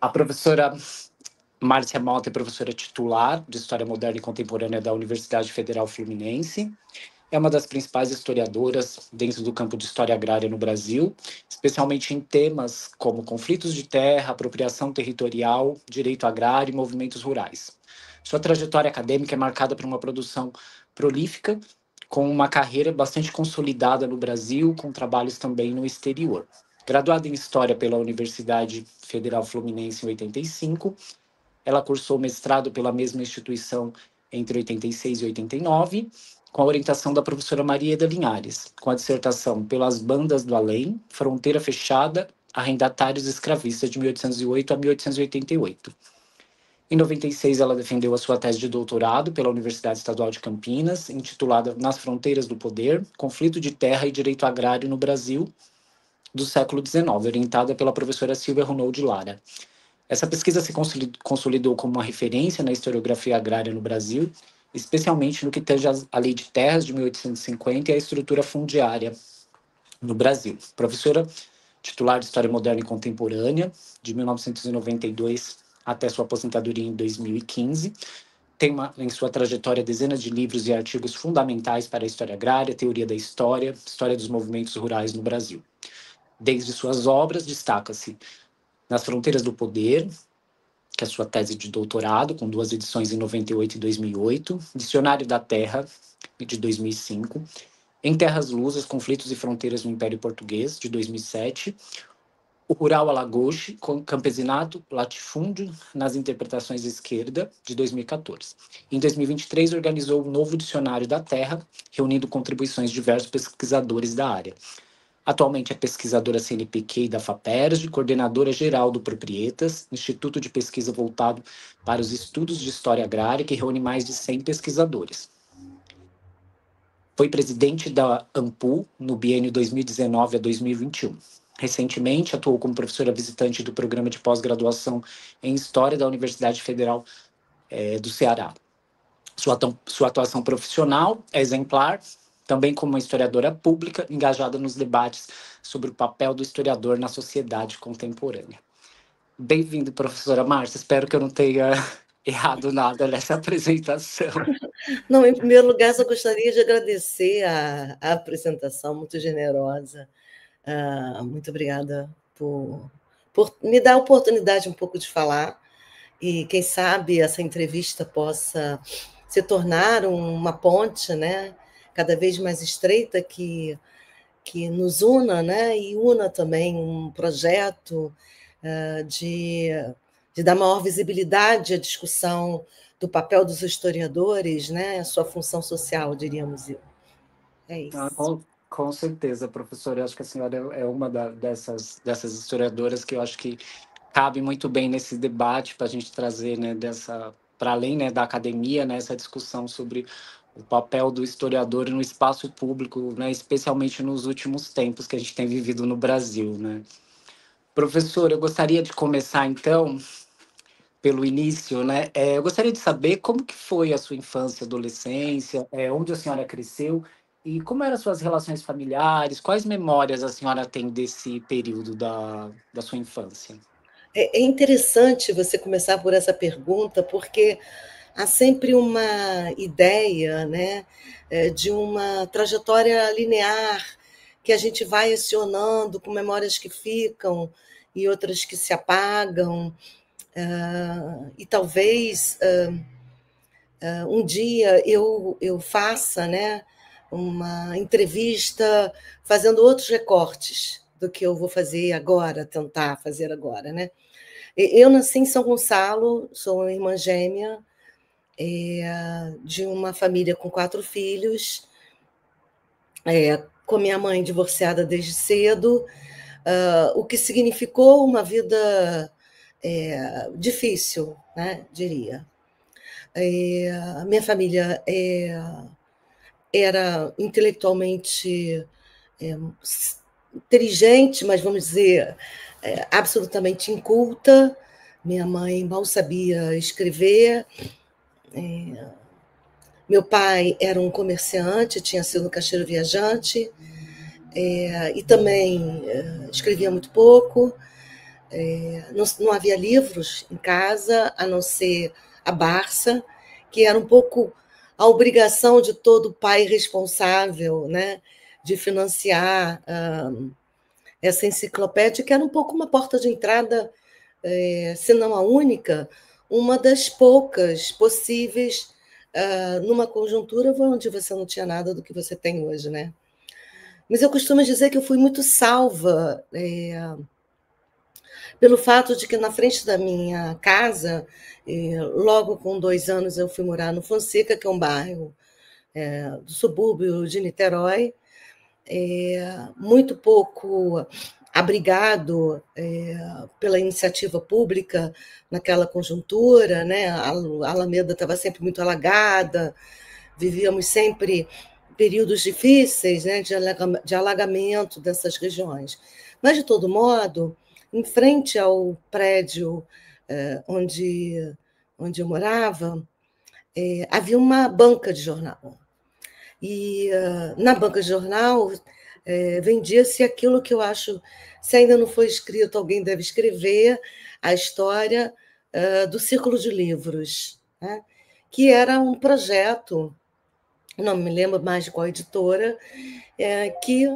A professora Márcia Malta é professora titular de História Moderna e Contemporânea da Universidade Federal Fluminense. É uma das principais historiadoras dentro do campo de história agrária no Brasil, especialmente em temas como conflitos de terra, apropriação territorial, direito agrário e movimentos rurais. Sua trajetória acadêmica é marcada por uma produção prolífica, com uma carreira bastante consolidada no Brasil, com trabalhos também no exterior. Graduada em História pela Universidade Federal Fluminense em 85, ela cursou mestrado pela mesma instituição entre 86 e 89, com a orientação da professora Maria Eda Linhares, com a dissertação Pelas Bandas do Além, Fronteira Fechada, Arrendatários Escravistas, de 1808 a 1888. Em 96, ela defendeu a sua tese de doutorado pela Universidade Estadual de Campinas, intitulada Nas Fronteiras do Poder, Conflito de Terra e Direito Agrário no Brasil, do século XIX, orientada pela professora Silvia Ronald Lara. Essa pesquisa se consolidou como uma referência na historiografia agrária no Brasil, especialmente no que tange à Lei de Terras de 1850 e à estrutura fundiária no Brasil. Professora titular de História Moderna e Contemporânea, de 1992 até sua aposentadoria em 2015, tem em sua trajetória dezenas de livros e artigos fundamentais para a história agrária, teoria da história, história dos movimentos rurais no Brasil. Desde suas obras, destaca-se Nas Fronteiras do Poder, que é a sua tese de doutorado, com 2 edições em 98 e 2008, Dicionário da Terra, de 2005, Em Terras Lusas, Conflitos e Fronteiras no Império Português, de 2007, O Rural Alagoche, Campesinato, Latifúndio nas Interpretações de Esquerda, de 2014. Em 2023, organizou o Novo Dicionário da Terra, reunindo contribuições de diversos pesquisadores da área. Atualmente é pesquisadora CNPq da FAPERJ, coordenadora geral do Proprietas, instituto de pesquisa voltado para os estudos de história agrária, que reúne mais de 100 pesquisadores. Foi presidente da AMPU no biênio 2019 a 2021. Recentemente, atuou como professora visitante do programa de pós-graduação em História da Universidade Federal do Ceará. Sua atuação profissional é exemplar, também como uma historiadora pública, engajada nos debates sobre o papel do historiador na sociedade contemporânea. Bem-vindo, professora Márcia. Espero que eu não tenha errado nada nessa apresentação. Não, em primeiro lugar, só gostaria de agradecer a apresentação muito generosa. Muito obrigada por me dar a oportunidade um pouco de falar, e quem sabe essa entrevista possa se tornar uma ponte, né, cada vez mais estreita, que nos una, né, e una também um projeto de dar maior visibilidade à discussão do papel dos historiadores, né, a sua função social, diríamos. É isso. Com certeza, professora. Eu acho que a senhora é uma dessas historiadoras que eu acho que cabe muito bem nesse debate para a gente trazer, né, para além, né, da academia, né, essa discussão sobre o papel do historiador no espaço público, né, especialmente nos últimos tempos que a gente tem vivido no Brasil, né. Professor, eu gostaria de começar, então, pelo início, né. Eu gostaria de saber como que foi a sua infância, adolescência, onde a senhora cresceu e como eram as suas relações familiares, quais memórias a senhora tem desse período da sua infância? É interessante você começar por essa pergunta, porque há sempre uma ideia, né, de uma trajetória linear que a gente vai acionando com memórias que ficam e outras que se apagam. E talvez um dia eu faça, né, uma entrevista fazendo outros recortes do que eu vou fazer agora, tentar fazer agora, né? Eu nasci em São Gonçalo, sou irmã gêmea de uma família com 4 filhos, com minha mãe divorciada desde cedo, o que significou uma vida difícil, né, diria. A minha família era intelectualmente inteligente, mas vamos dizer, absolutamente inculta. Minha mãe mal sabia escrever. Meu pai era um comerciante, tinha sido um caixeiro viajante, e também escrevia muito pouco. não havia livros em casa, a não ser a Barça, que era um pouco a obrigação de todo pai responsável, né, de financiar essa enciclopédia, que era um pouco uma porta de entrada, se não a única, uma das poucas possíveis numa conjuntura onde você não tinha nada do que você tem hoje, né? Mas eu costumo dizer que eu fui muito salva pelo fato de que na frente da minha casa, logo com 2 anos, eu fui morar no Fonseca, que é um bairro do subúrbio de Niterói, muito pouco abrigado pela iniciativa pública naquela conjuntura, né? A Alameda estava sempre muito alagada, vivíamos sempre períodos difíceis, né, de alagamento dessas regiões. Mas, de todo modo, em frente ao prédio onde eu morava, havia uma banca de jornal. E na banca de jornal vendia-se aquilo que eu acho, se ainda não foi escrito, alguém deve escrever, a história do Círculo de Livros, né? Que era um projeto, não me lembro mais de qual editora, que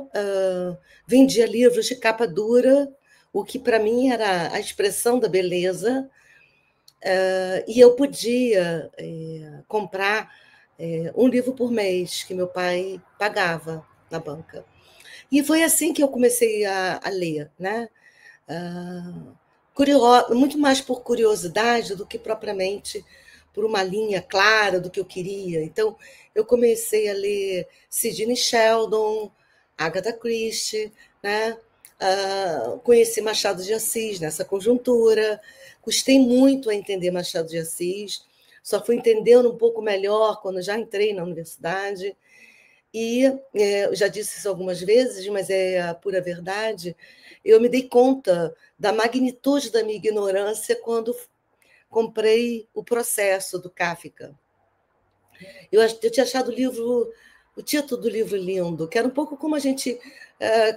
vendia livros de capa dura, o que para mim era a expressão da beleza, e eu podia comprar um livro por mês, que meu pai pagava na banca. E foi assim que eu comecei a ler, né? Muito mais por curiosidade do que propriamente por uma linha clara do que eu queria. Então, eu comecei a ler Sidney Sheldon, Agatha Christie, né? Conheci Machado de Assis nessa conjuntura, custei muito a entender Machado de Assis, só fui entendendo um pouco melhor quando já entrei na universidade. E eu já disse isso algumas vezes, mas é a pura verdade, eu me dei conta da magnitude da minha ignorância quando comprei O Processo, do Kafka. Eu tinha achado o título do livro lindo, que era um pouco como a gente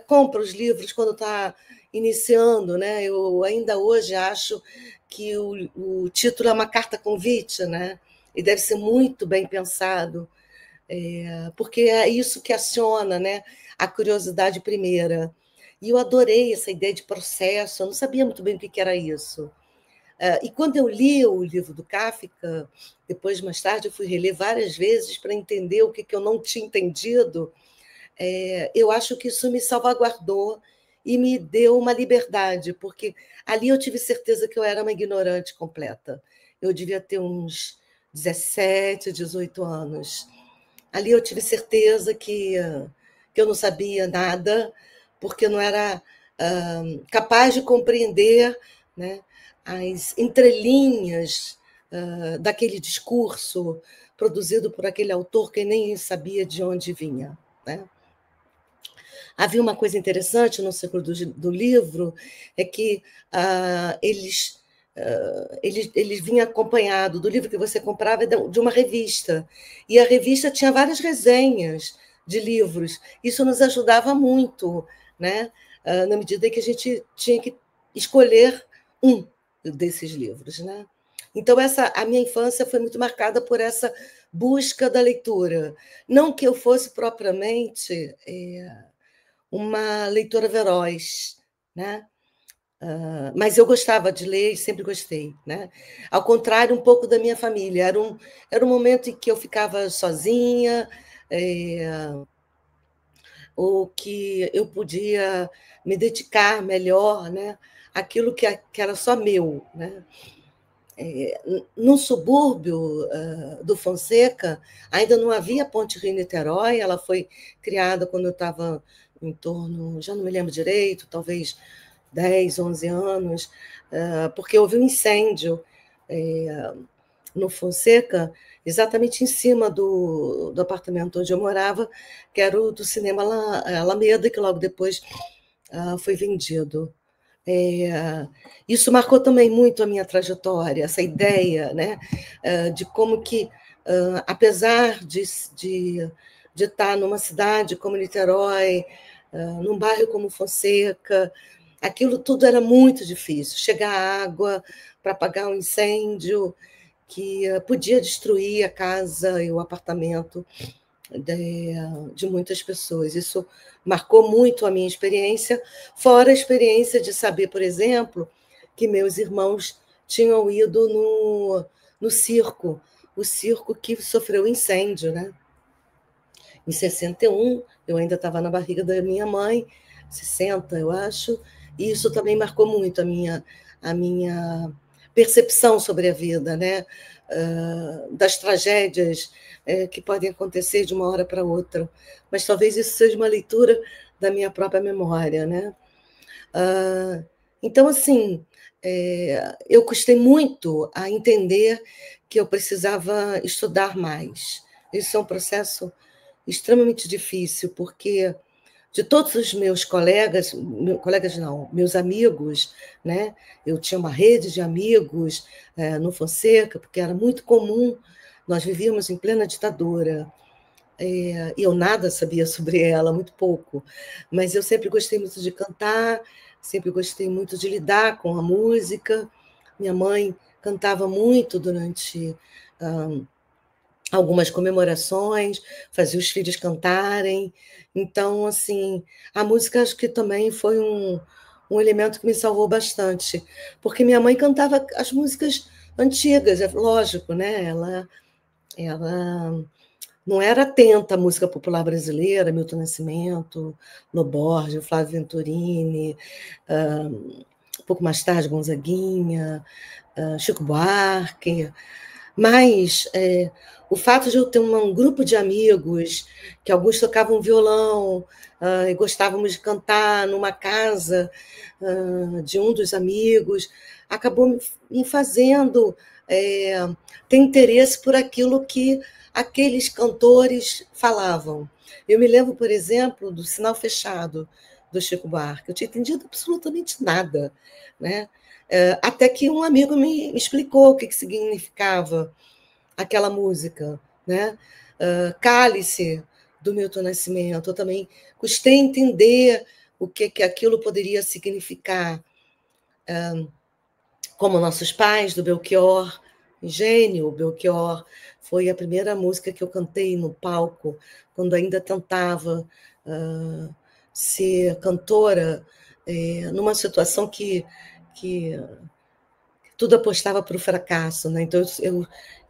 compra os livros quando está iniciando, né? Eu ainda hoje acho que o título é uma carta convite, né? E deve ser muito bem pensado, porque é isso que aciona, né, a curiosidade primeira. E eu adorei essa ideia de processo, eu não sabia muito bem o que era isso. E quando eu li o livro do Kafka, depois, mais tarde, eu fui reler várias vezes para entender o que eu não tinha entendido, eu acho que isso me salvaguardou e me deu uma liberdade, porque ali eu tive certeza que eu era uma ignorante completa. Eu devia ter uns 17, 18 anos. Ali eu tive certeza que eu não sabia nada, porque eu não era capaz de compreender, né, as entrelinhas daquele discurso produzido por aquele autor que nem sabia de onde vinha, né? Havia uma coisa interessante no ciclo do livro, é que ele vinha acompanhado do livro que você comprava de uma revista. E a revista tinha várias resenhas de livros. Isso nos ajudava muito, né? Na medida que a gente tinha que escolher um desses livros, né? Então, a minha infância foi muito marcada por essa busca da leitura. Não que eu fosse propriamente uma leitora veloz, né? Mas eu gostava de ler e sempre gostei, né? Ao contrário, um pouco da minha família. Era um momento em que eu ficava sozinha, ou que eu podia me dedicar melhor, né, àquilo que era só meu, né? No subúrbio do Fonseca, ainda não havia Ponte Rio-Niterói, ela foi criada quando eu estava em torno, já não me lembro direito, talvez 10, 11 anos, porque houve um incêndio no Fonseca, exatamente em cima do apartamento onde eu morava, que era o do Cinema Alameda, que logo depois foi vendido. Isso marcou também muito a minha trajetória, essa ideia, né, de como que, apesar de estar numa cidade como Niterói, num bairro como Fonseca, aquilo tudo era muito difícil. Chegar água para apagar um incêndio que podia destruir a casa e o apartamento de muitas pessoas. Isso marcou muito a minha experiência, fora a experiência de saber, por exemplo, que meus irmãos tinham ido no circo, o circo que sofreu incêndio, né? Em 61, eu ainda estava na barriga da minha mãe, 60, eu acho, e isso também marcou muito a minha percepção sobre a vida, né? Das tragédias que podem acontecer de uma hora para outra. Mas talvez isso seja uma leitura da minha própria memória, né? Então, assim, eu custei muito a entender que eu precisava estudar mais. Isso é um processo extremamente difícil, porque de todos os meus colegas não, meus amigos, né? Eu tinha uma rede de amigos no Fonseca, porque era muito comum, nós vivíamos em plena ditadura, e eu nada sabia sobre ela, muito pouco, mas eu sempre gostei muito de cantar, sempre gostei muito de lidar com a música. Minha mãe cantava muito durante algumas comemorações, fazia os filhos cantarem. Então, assim, a música acho que também foi um elemento que me salvou bastante, porque minha mãe cantava as músicas antigas, é lógico, né? Ela não era atenta à música popular brasileira, Milton Nascimento, No Borges, Flávio Venturini, um pouco mais tarde, Gonzaguinha, Chico Buarque, mas o fato de eu ter um grupo de amigos, que alguns tocavam violão, e gostávamos de cantar numa casa de um dos amigos, acabou me fazendo ter interesse por aquilo que aqueles cantores falavam. Eu me lembro, por exemplo, do Sinal Fechado, do Chico Buarque. Eu tinha entendido absolutamente nada, né? Até que um amigo me explicou o que significava aquela música, né? Cálice, do Milton Nascimento. Eu também custei entender o que aquilo poderia significar. Como Nossos Pais, do Belchior, Gênio, Belchior, foi a primeira música que eu cantei no palco, quando ainda tentava ser cantora, numa situação que tudo apostava para o fracasso, né? Então, eu,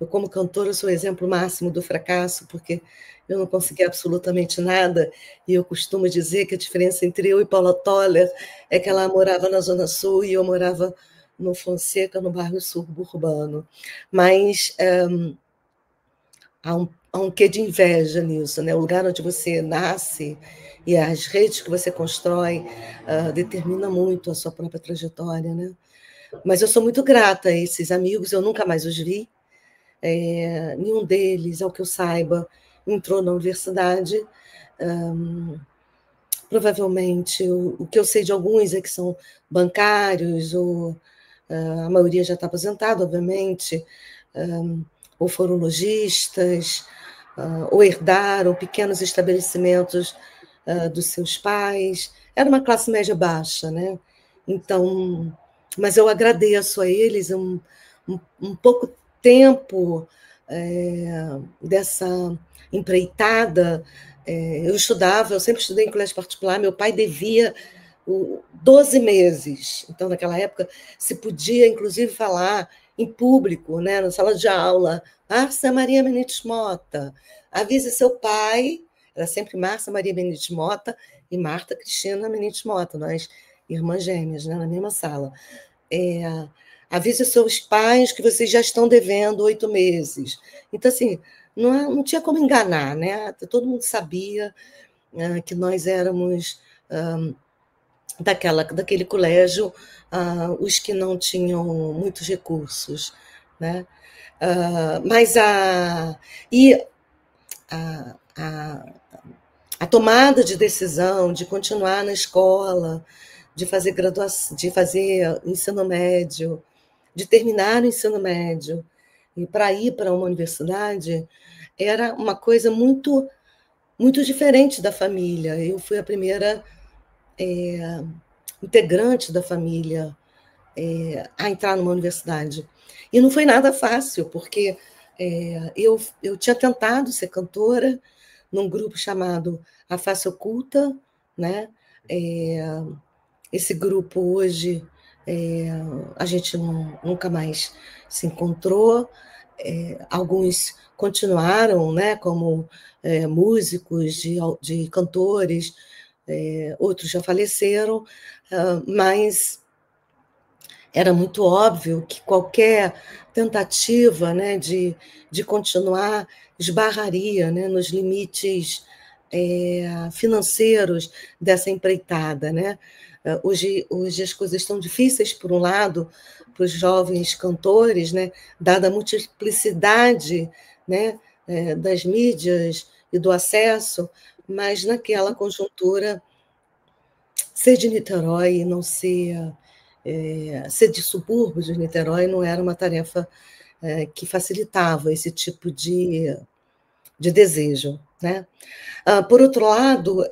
como cantora, sou o exemplo máximo do fracasso, porque eu não consegui absolutamente nada, e eu costumo dizer que a diferença entre eu e Paula Toller é que ela morava na Zona Sul e eu morava no Fonseca, no bairro suburbano. Mas há um quê de inveja nisso, né? O lugar onde você nasce e as redes que você constrói determina muito a sua própria trajetória, né? Mas eu sou muito grata a esses amigos, eu nunca mais os vi. Nenhum deles, ao que eu saiba, entrou na universidade. Provavelmente, o que eu sei de alguns é que são bancários, ou a maioria já está aposentado, obviamente, ou foram lojistas, ou herdaram pequenos estabelecimentos dos seus pais. Era uma classe média baixa, né? Então, mas eu agradeço a eles um pouco tempo dessa empreitada. Eu sempre estudei em colégio particular, meu pai devia 12 meses, então naquela época se podia inclusive falar em público, né, na sala de aula, Márcia Maria Benites Mota, avise seu pai, era sempre Márcia Maria Benites Mota e Marta Cristina Benites Mota, nós irmãs gêmeas, né, na mesma sala. Avise seus pais que vocês já estão devendo 8 meses. Então, assim, não tinha como enganar, né? Todo mundo sabia que nós éramos daquele colégio os que não tinham muitos recursos, né? Mas a tomada de decisão de continuar na escola, de fazer graduação, de fazer ensino médio, de terminar o ensino médio e para ir para uma universidade, era uma coisa muito, muito diferente da família. Eu fui a primeira integrante da família a entrar numa universidade. E não foi nada fácil, porque eu tinha tentado ser cantora num grupo chamado A Face Oculta, né? Esse grupo hoje a gente nunca mais se encontrou. Alguns continuaram, né, como músicos de cantores, outros já faleceram, mas era muito óbvio que qualquer tentativa, né, de continuar esbarraria, né, nos limites financeiros dessa empreitada, né? Hoje as coisas estão difíceis, por um lado, para os jovens cantores, né, dada a multiplicidade, né, das mídias e do acesso, mas naquela conjuntura, ser de Niterói e não ser de subúrbio de Niterói não era uma tarefa que facilitava esse tipo de desejo, né? Por outro lado,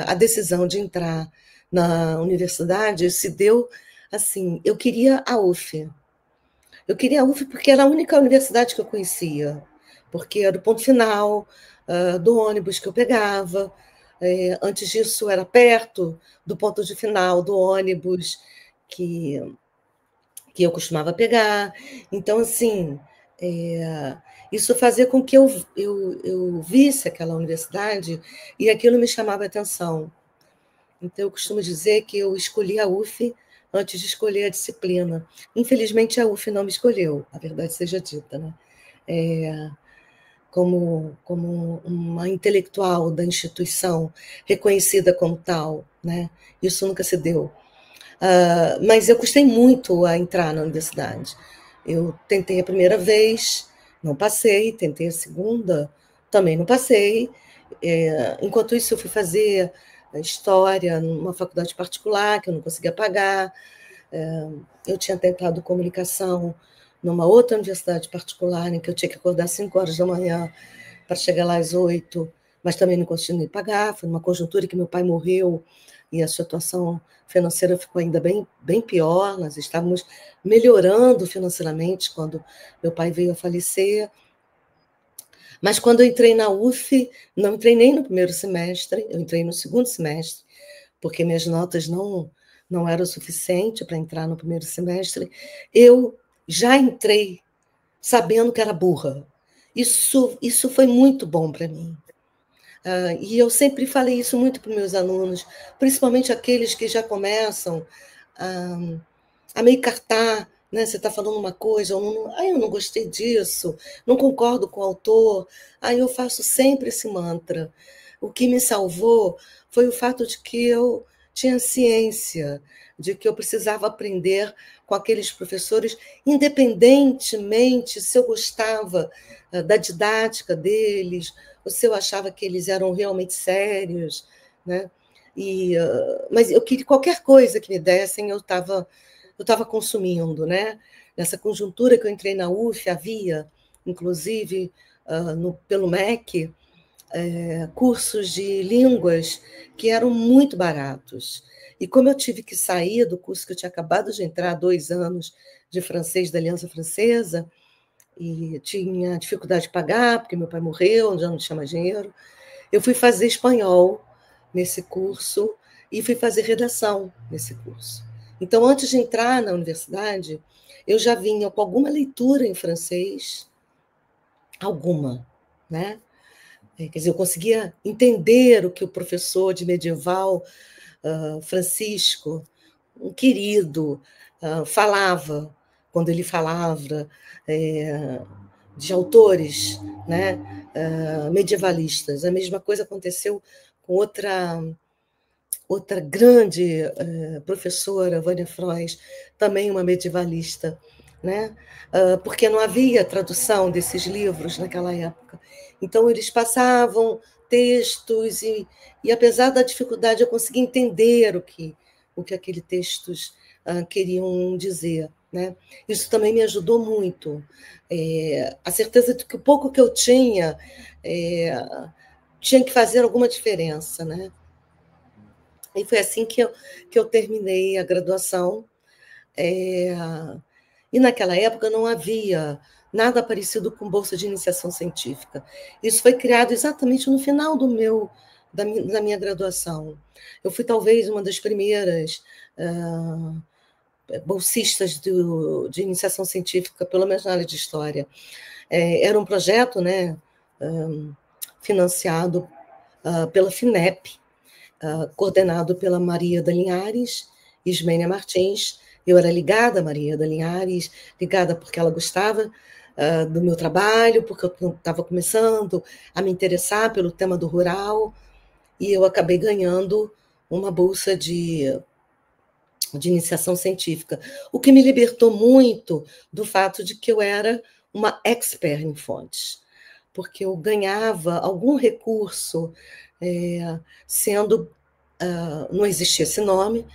a decisão de entrar na universidade se deu assim, eu queria a UF. Eu queria a UF porque era a única universidade que eu conhecia, porque era o ponto final do ônibus que eu pegava. Antes disso, era perto do ponto de final do ônibus que eu costumava pegar. Então, assim, isso fazia com que eu visse aquela universidade e aquilo me chamava a atenção. Então, eu costumo dizer que eu escolhi a UF antes de escolher a disciplina. Infelizmente, a UF não me escolheu, a verdade seja dita, né? Como uma intelectual da instituição, reconhecida como tal, né? Isso nunca se deu. Mas eu custei muito a entrar na universidade. Eu tentei a primeira vez, não passei, tentei a segunda, também não passei. Enquanto isso, eu fui fazer história numa faculdade particular, que eu não conseguia pagar. Eu tinha tentado comunicação numa outra universidade particular, em que eu tinha que acordar às 5 horas da manhã para chegar lá às 8, mas também não consegui pagar. Foi numa conjuntura que meu pai morreu e a situação financeira ficou ainda bem pior. Nós estávamos melhorando financeiramente quando meu pai veio a falecer. Mas quando eu entrei na UF, não entrei nem no primeiro semestre, eu entrei no segundo semestre, porque minhas notas não eram o suficiente para entrar no primeiro semestre. Eu já entrei sabendo que era burra. Isso foi muito bom para mim. E eu sempre falei isso muito para os meus alunos, principalmente aqueles que já começam a meio cartar, né? Você está falando uma coisa, eu não gostei disso, não concordo com o autor. Aí eu faço sempre esse mantra. O que me salvou foi o fato de que eu tinha ciência de que eu precisava aprender com aqueles professores, independentemente se eu gostava da didática deles, ou se eu achava que eles eram realmente sérios, né? Mas eu queria qualquer coisa que me dessem, eu estava consumindo, né? Nessa conjuntura que eu entrei na UF, havia, inclusive, pelo MEC, cursos de línguas que eram muito baratos. E como eu tive que sair do curso que eu tinha acabado de entrar há 2 anos de francês da Aliança Francesa, e tinha dificuldade de pagar, porque meu pai morreu, já não tinha mais dinheiro, eu fui fazer espanhol nesse curso e fui fazer redação nesse curso. Então, antes de entrar na universidade, eu já vinha com alguma leitura em francês, alguma, né? Quer dizer, eu conseguia entender o que o professor de medieval, Francisco, um querido, falava, quando ele falava de autores, né, medievalistas. A mesma coisa aconteceu com outra grande professora, Vânia Frois, também uma medievalista, né? Porque não havia tradução desses livros naquela época. Então, eles passavam textos e apesar da dificuldade, eu consegui entender o que aqueles textos queriam dizer, né? Isso também me ajudou muito. A certeza de que o pouco que eu tinha que fazer alguma diferença, né? E foi assim que eu terminei a graduação. E naquela época não havia nada parecido com bolsa de iniciação científica. Isso foi criado exatamente no final da minha graduação. Eu fui talvez uma das primeiras bolsistas de iniciação científica, pelo menos na área de história. Era um projeto, né, financiado pela FINEP, coordenado pela Maria da Linhares e Ismênia Martins. Eu era ligada a Maria da Linhares, ligada porque ela gostava do meu trabalho, porque eu estava começando a me interessar pelo tema do rural, e eu acabei ganhando uma bolsa de iniciação científica, o que me libertou muito do fato de que eu era uma expert em fontes, porque eu ganhava algum recurso sendo, não existia esse nome,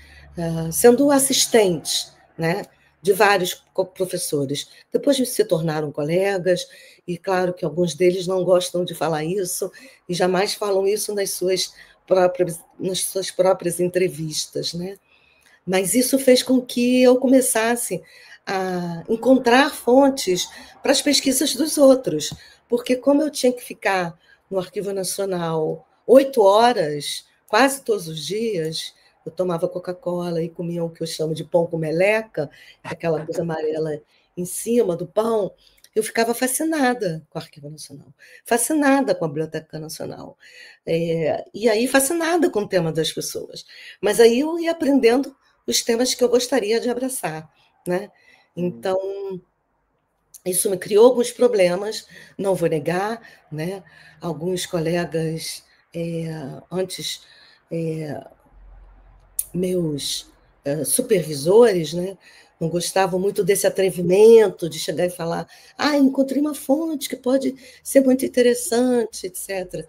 sendo assistente, né, de vários professores. Depois se tornaram colegas, e claro que alguns deles não gostam de falar isso, e jamais falam isso nas suas próprias entrevistas, né? Mas isso fez com que eu começasse a encontrar fontes para as pesquisas dos outros, porque como eu tinha que ficar no Arquivo Nacional 8 horas, quase todos os dias, eu tomava Coca-Cola e comia o que eu chamo de pão com meleca, aquela coisa amarela em cima do pão, eu ficava fascinada com o Arquivo Nacional, fascinada com a Biblioteca Nacional, e aí fascinada com o tema das pessoas. Mas aí eu ia aprendendo os temas que eu gostaria de abraçar, né? Então, isso me criou alguns problemas, não vou negar, né? Alguns colegas antes meus supervisores, né, não gostavam muito desse atrevimento de chegar e falar: encontrei uma fonte que pode ser muito interessante, etc.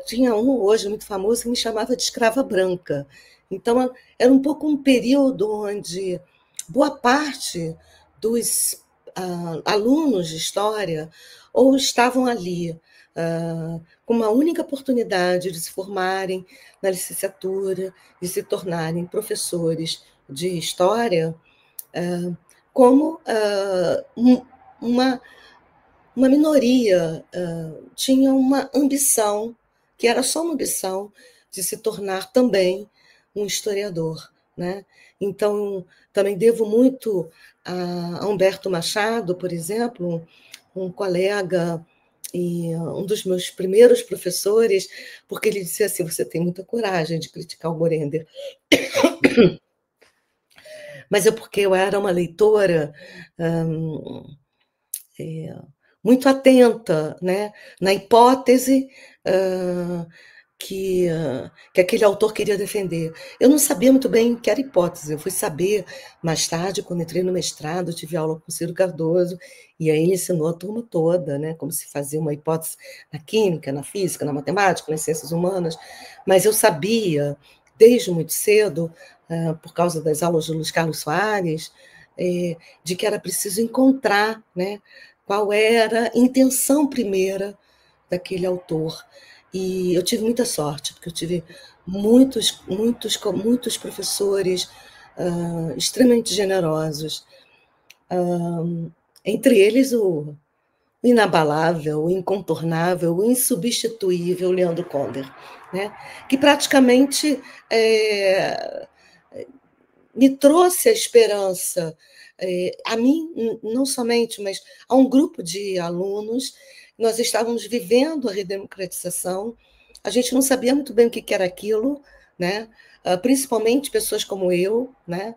Tinha um hoje muito famoso que me chamava de escrava branca. Então, era um pouco um período onde boa parte dos alunos de história ou estavam ali com uma única oportunidade de se formarem na licenciatura, de se tornarem professores de história, como uma minoria tinha uma ambição, que era só uma ambição, de se tornar também um historiador, né? Então, também devo muito a Humberto Machado, por exemplo, um colega e um dos meus primeiros professores, porque ele disse assim: você tem muita coragem de criticar o Borender. Mas é porque eu era uma leitora muito atenta, né, na hipótese que aquele autor queria defender. Eu não sabia muito bem que era hipótese, eu fui saber mais tarde, quando entrei no mestrado, tive aula com o Ciro Cardoso, e aí ele ensinou a turma toda, né, como se fazia uma hipótese na química, na física, na matemática, nas ciências humanas, mas eu sabia, desde muito cedo, por causa das aulas de Luiz Carlos Soares, de que era preciso encontrar, né, qual era a intenção primeira daquele autor. E eu tive muita sorte, porque eu tive muitos professores extremamente generosos. Entre eles, o inabalável, o incontornável, o insubstituível Leandro Conder, né? Que praticamente me trouxe a esperança, a mim, não somente, mas a um grupo de alunos. Nós estávamos vivendo a redemocratização, a gente não sabia muito bem o que era aquilo, né? Principalmente pessoas como eu, né?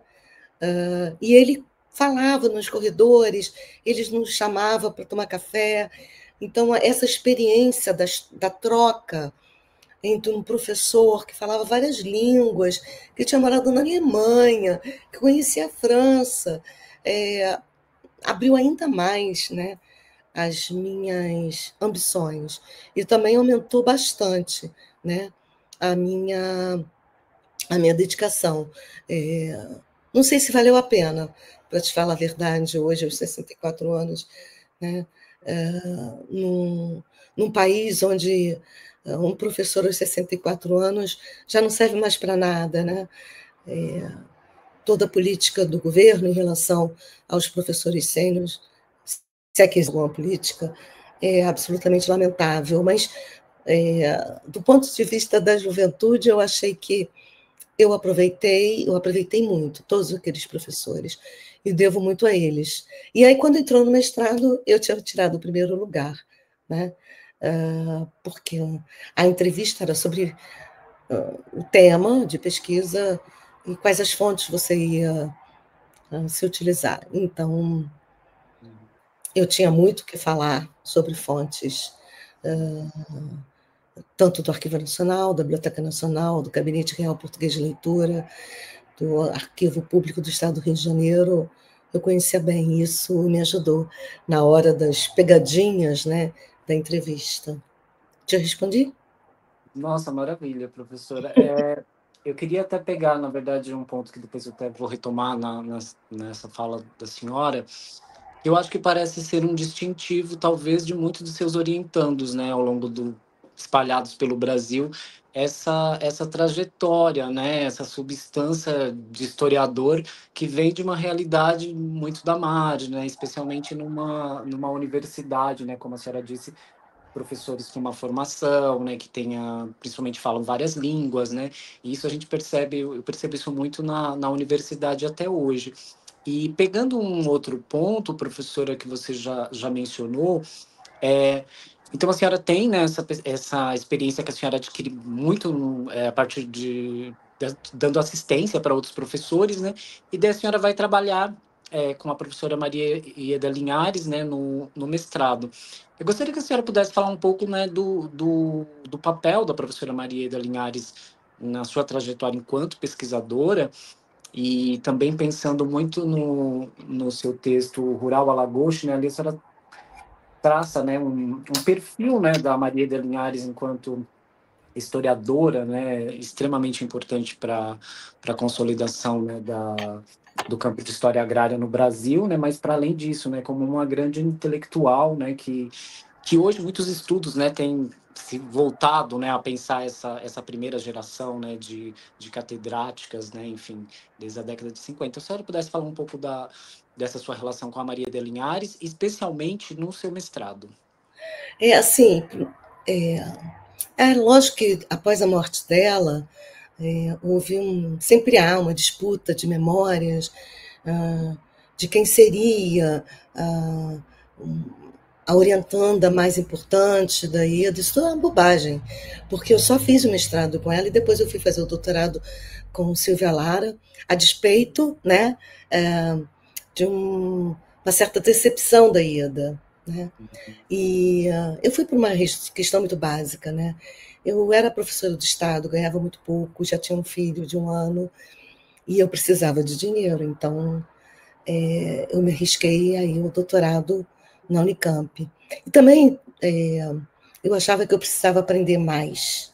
E ele falava nos corredores, eles nos chamavam para tomar café. Então, essa experiência da troca entre um professor que falava várias línguas, que tinha morado na Alemanha, que conhecia a França, abriu ainda mais, né, as minhas ambições. E também aumentou bastante, né, a minha dedicação. Não sei se valeu a pena, para te falar a verdade, hoje, aos 64 anos, né, num país onde um professor aos 64 anos já não serve mais para nada, né? Toda a política do governo em relação aos professores sêniores, se é que existe alguma política, é absolutamente lamentável, mas do ponto de vista da juventude, eu achei que eu aproveitei muito todos aqueles professores e devo muito a eles. E aí, quando entrou no mestrado, eu tinha tirado o primeiro lugar, né? Porque a entrevista era sobre o tema de pesquisa e quais as fontes você ia se utilizar. Então, eu tinha muito que falar sobre fontes, tanto do Arquivo Nacional, da Biblioteca Nacional, do Gabinete Real Português de Leitura, do Arquivo Público do Estado do Rio de Janeiro. Eu conhecia bem isso, me ajudou na hora das pegadinhas, né, da entrevista. Te respondi? Nossa, maravilha, professora. Eu queria até pegar, na verdade, um ponto que depois eu até vou retomar nessa fala da senhora. Eu acho que parece ser um distintivo, talvez, de muitos dos seus orientandos, né, ao longo espalhados pelo Brasil, essa trajetória, né, essa substância de historiador que vem de uma realidade muito da margem, né, especialmente numa universidade, né, como a senhora disse, professores com uma formação, né, que tenha, principalmente falam várias línguas, né, e isso a gente percebe, eu percebo isso muito na universidade até hoje. E pegando um outro ponto, professora, que você já mencionou, então a senhora tem, né, essa experiência que a senhora adquire muito a partir dando assistência para outros professores, né, e daí a senhora vai trabalhar com a professora Maria Ieda Linhares, né, no mestrado. Eu gostaria que a senhora pudesse falar um pouco, né, do papel da professora Maria Ieda Linhares na sua trajetória enquanto pesquisadora, e também pensando muito no seu texto Rural Alagoas, né, ali a senhora traça, né, um perfil, né, da Maria de Linhares enquanto historiadora, né, extremamente importante para a consolidação, né, do campo de história agrária no Brasil, né, mas para além disso, né, como uma grande intelectual, né, que hoje muitos estudos, né, têm se voltado, né, a pensar essa primeira geração, né, de catedráticas, né, enfim, desde a década de 50. Se a senhora pudesse falar um pouco dessa sua relação com a Maria de Linhares, especialmente no seu mestrado. Assim, lógico que após a morte dela, sempre há uma disputa de memórias, de quem seria a orientanda mais importante da IEDA. Isso é uma bobagem, porque eu só fiz o mestrado com ela e depois eu fui fazer o doutorado com Silvia Lara, a despeito, né, de uma certa decepção da IEDA, né? E eu fui por uma questão muito básica, né? Eu era professora do Estado, ganhava muito pouco, já tinha um filho de 1 ano e eu precisava de dinheiro, então eu me arrisquei aí o doutorado na Unicamp. E também eu achava que eu precisava aprender mais,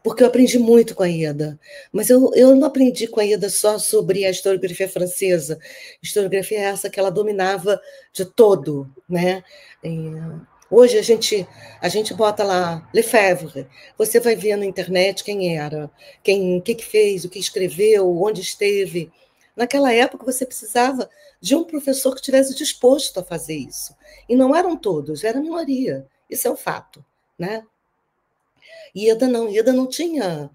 porque eu aprendi muito com a Ieda, mas eu não aprendi com a Ieda só sobre a historiografia francesa. A historiografia é essa que ela dominava de todo, né? Hoje a gente bota lá Lefebvre, você vai ver na internet quem era, o que fez, o que escreveu, onde esteve. Naquela época você precisava de um professor que estivesse disposto a fazer isso. E não eram todos, era a minoria. Isso é um fato, né? Ieda não tinha.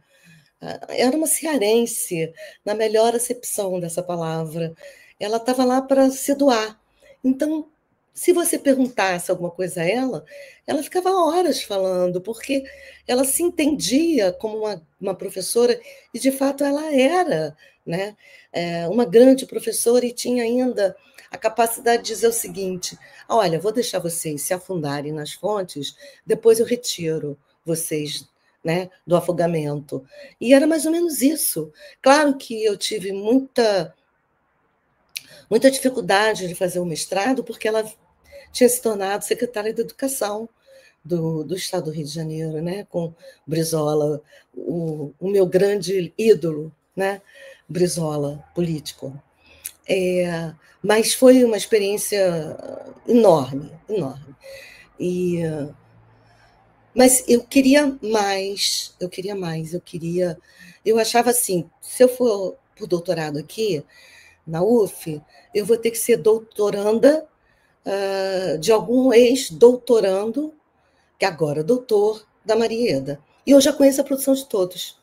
Era uma cearense, na melhor acepção dessa palavra. Ela estava lá para se doar. Então, se você perguntasse alguma coisa a ela ficava horas falando, porque ela se entendia como uma professora, e de fato ela era, né? Uma grande professora e tinha ainda a capacidade de dizer o seguinte: olha, vou deixar vocês se afundarem nas fontes, depois eu retiro vocês, né, do afogamento. E era mais ou menos isso. Claro que eu tive muita dificuldade de fazer o mestrado, porque ela tinha se tornado secretária de Educação do Estado do Rio de Janeiro, né, com Brizola, o meu grande ídolo, né, Brizola, político. Mas foi uma experiência enorme, enorme. Mas eu queria mais, eu achava assim, se eu for para o doutorado aqui, na UF, eu vou ter que ser doutoranda de algum ex-doutorando, que agora é doutor, da Marieda. E eu já conheço a produção de todos,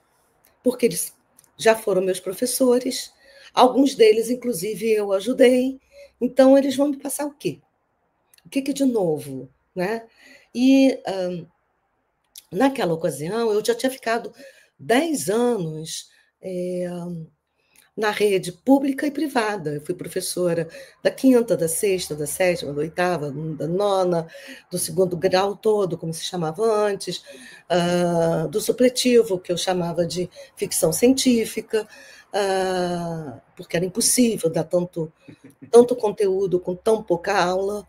porque eles já foram meus professores, alguns deles, inclusive, eu ajudei, então eles vão me passar o quê? O que de novo? Né? E naquela ocasião, eu já tinha ficado 10 anos na rede pública e privada. Eu fui professora da quinta, da sexta, da sétima, da oitava, da nona, do segundo grau todo, como se chamava antes, do supletivo, que eu chamava de ficção científica, porque era impossível dar tanto conteúdo com tão pouca aula.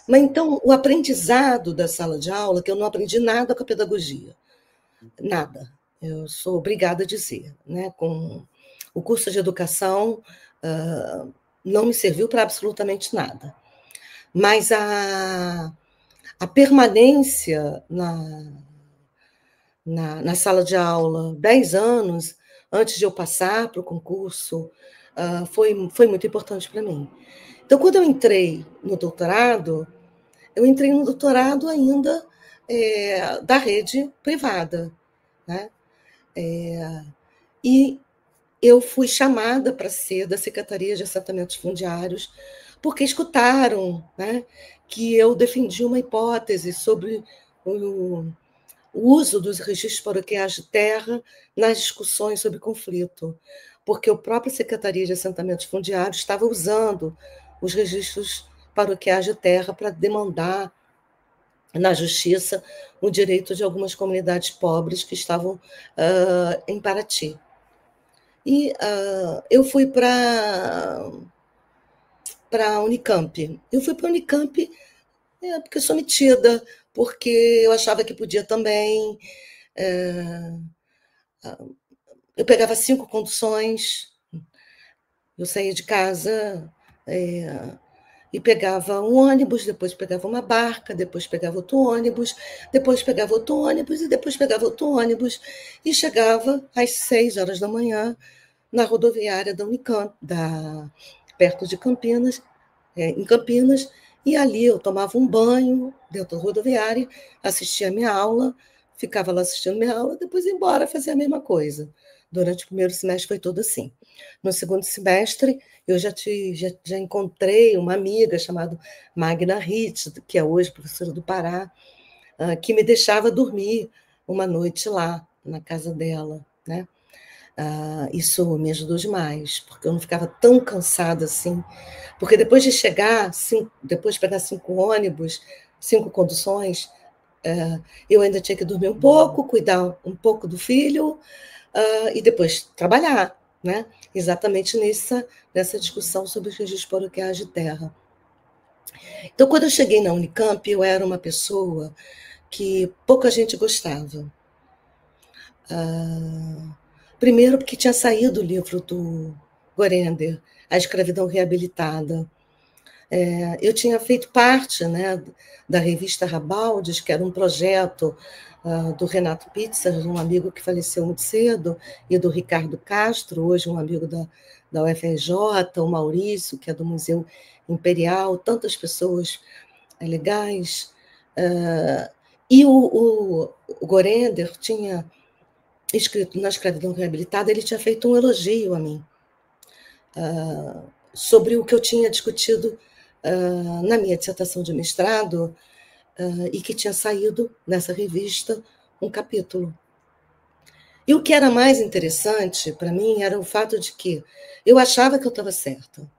Mas então, o aprendizado da sala de aula, que eu não aprendi nada com a pedagogia, nada. Eu sou obrigada a dizer, né? Com o curso de educação não me serviu para absolutamente nada. Mas a permanência na sala de aula, 10 anos antes de eu passar para o concurso, foi muito importante para mim. Então, quando eu entrei no doutorado ainda da rede privada, né? E eu fui chamada para ser da Secretaria de Assentamentos Fundiários, porque escutaram, né, que eu defendi uma hipótese sobre o uso dos registros paroquiais de terra nas discussões sobre conflito, porque a própria Secretaria de Assentamentos Fundiários estava usando os registros paroquiais de terra para demandar na justiça o direito de algumas comunidades pobres que estavam em Paraty. E eu fui para a Unicamp. Eu fui para a Unicamp porque eu sou metida, porque eu achava que podia também. Eu pegava 5 conduções, eu saía de casa e pegava um ônibus, depois pegava uma barca, depois pegava outro ônibus, depois pegava outro ônibus e depois pegava outro ônibus e chegava às 6 horas da manhã na rodoviária da Unicamp, perto de Campinas, em Campinas, e ali eu tomava um banho dentro da rodoviária, assistia a minha aula, ficava lá assistindo a minha aula, depois ia embora fazer a mesma coisa. Durante o primeiro semestre foi tudo assim. No segundo semestre, eu já encontrei uma amiga chamada Magna Ritz, que é hoje professora do Pará, que me deixava dormir uma noite lá, na casa dela, né? Isso me ajudou demais, porque eu não ficava tão cansada assim. Porque depois de chegar, depois de pegar 5 ônibus, 5 conduções, eu ainda tinha que dormir um pouco, cuidar um pouco do filho e depois trabalhar, né? Exatamente nessa discussão sobre os registros paroquiais de terra. Então, quando eu cheguei na Unicamp, eu era uma pessoa que pouca gente gostava. Primeiro, porque tinha saído o livro do Gorender, A Escravidão Reabilitada. Eu tinha feito parte, né, da revista Rabaldes, que era um projeto do Renato Pitzer, um amigo que faleceu muito cedo, e do Ricardo Castro, hoje um amigo da UFRJ, o Maurício, que é do Museu Imperial, tantas pessoas legais. E o Gorender tinha escrito na Escravidão Reabilitada, ele tinha feito um elogio a mim sobre o que eu tinha discutido na minha dissertação de mestrado e que tinha saído nessa revista um capítulo. E o que era mais interessante para mim era o fato de que eu achava que eu estava certa,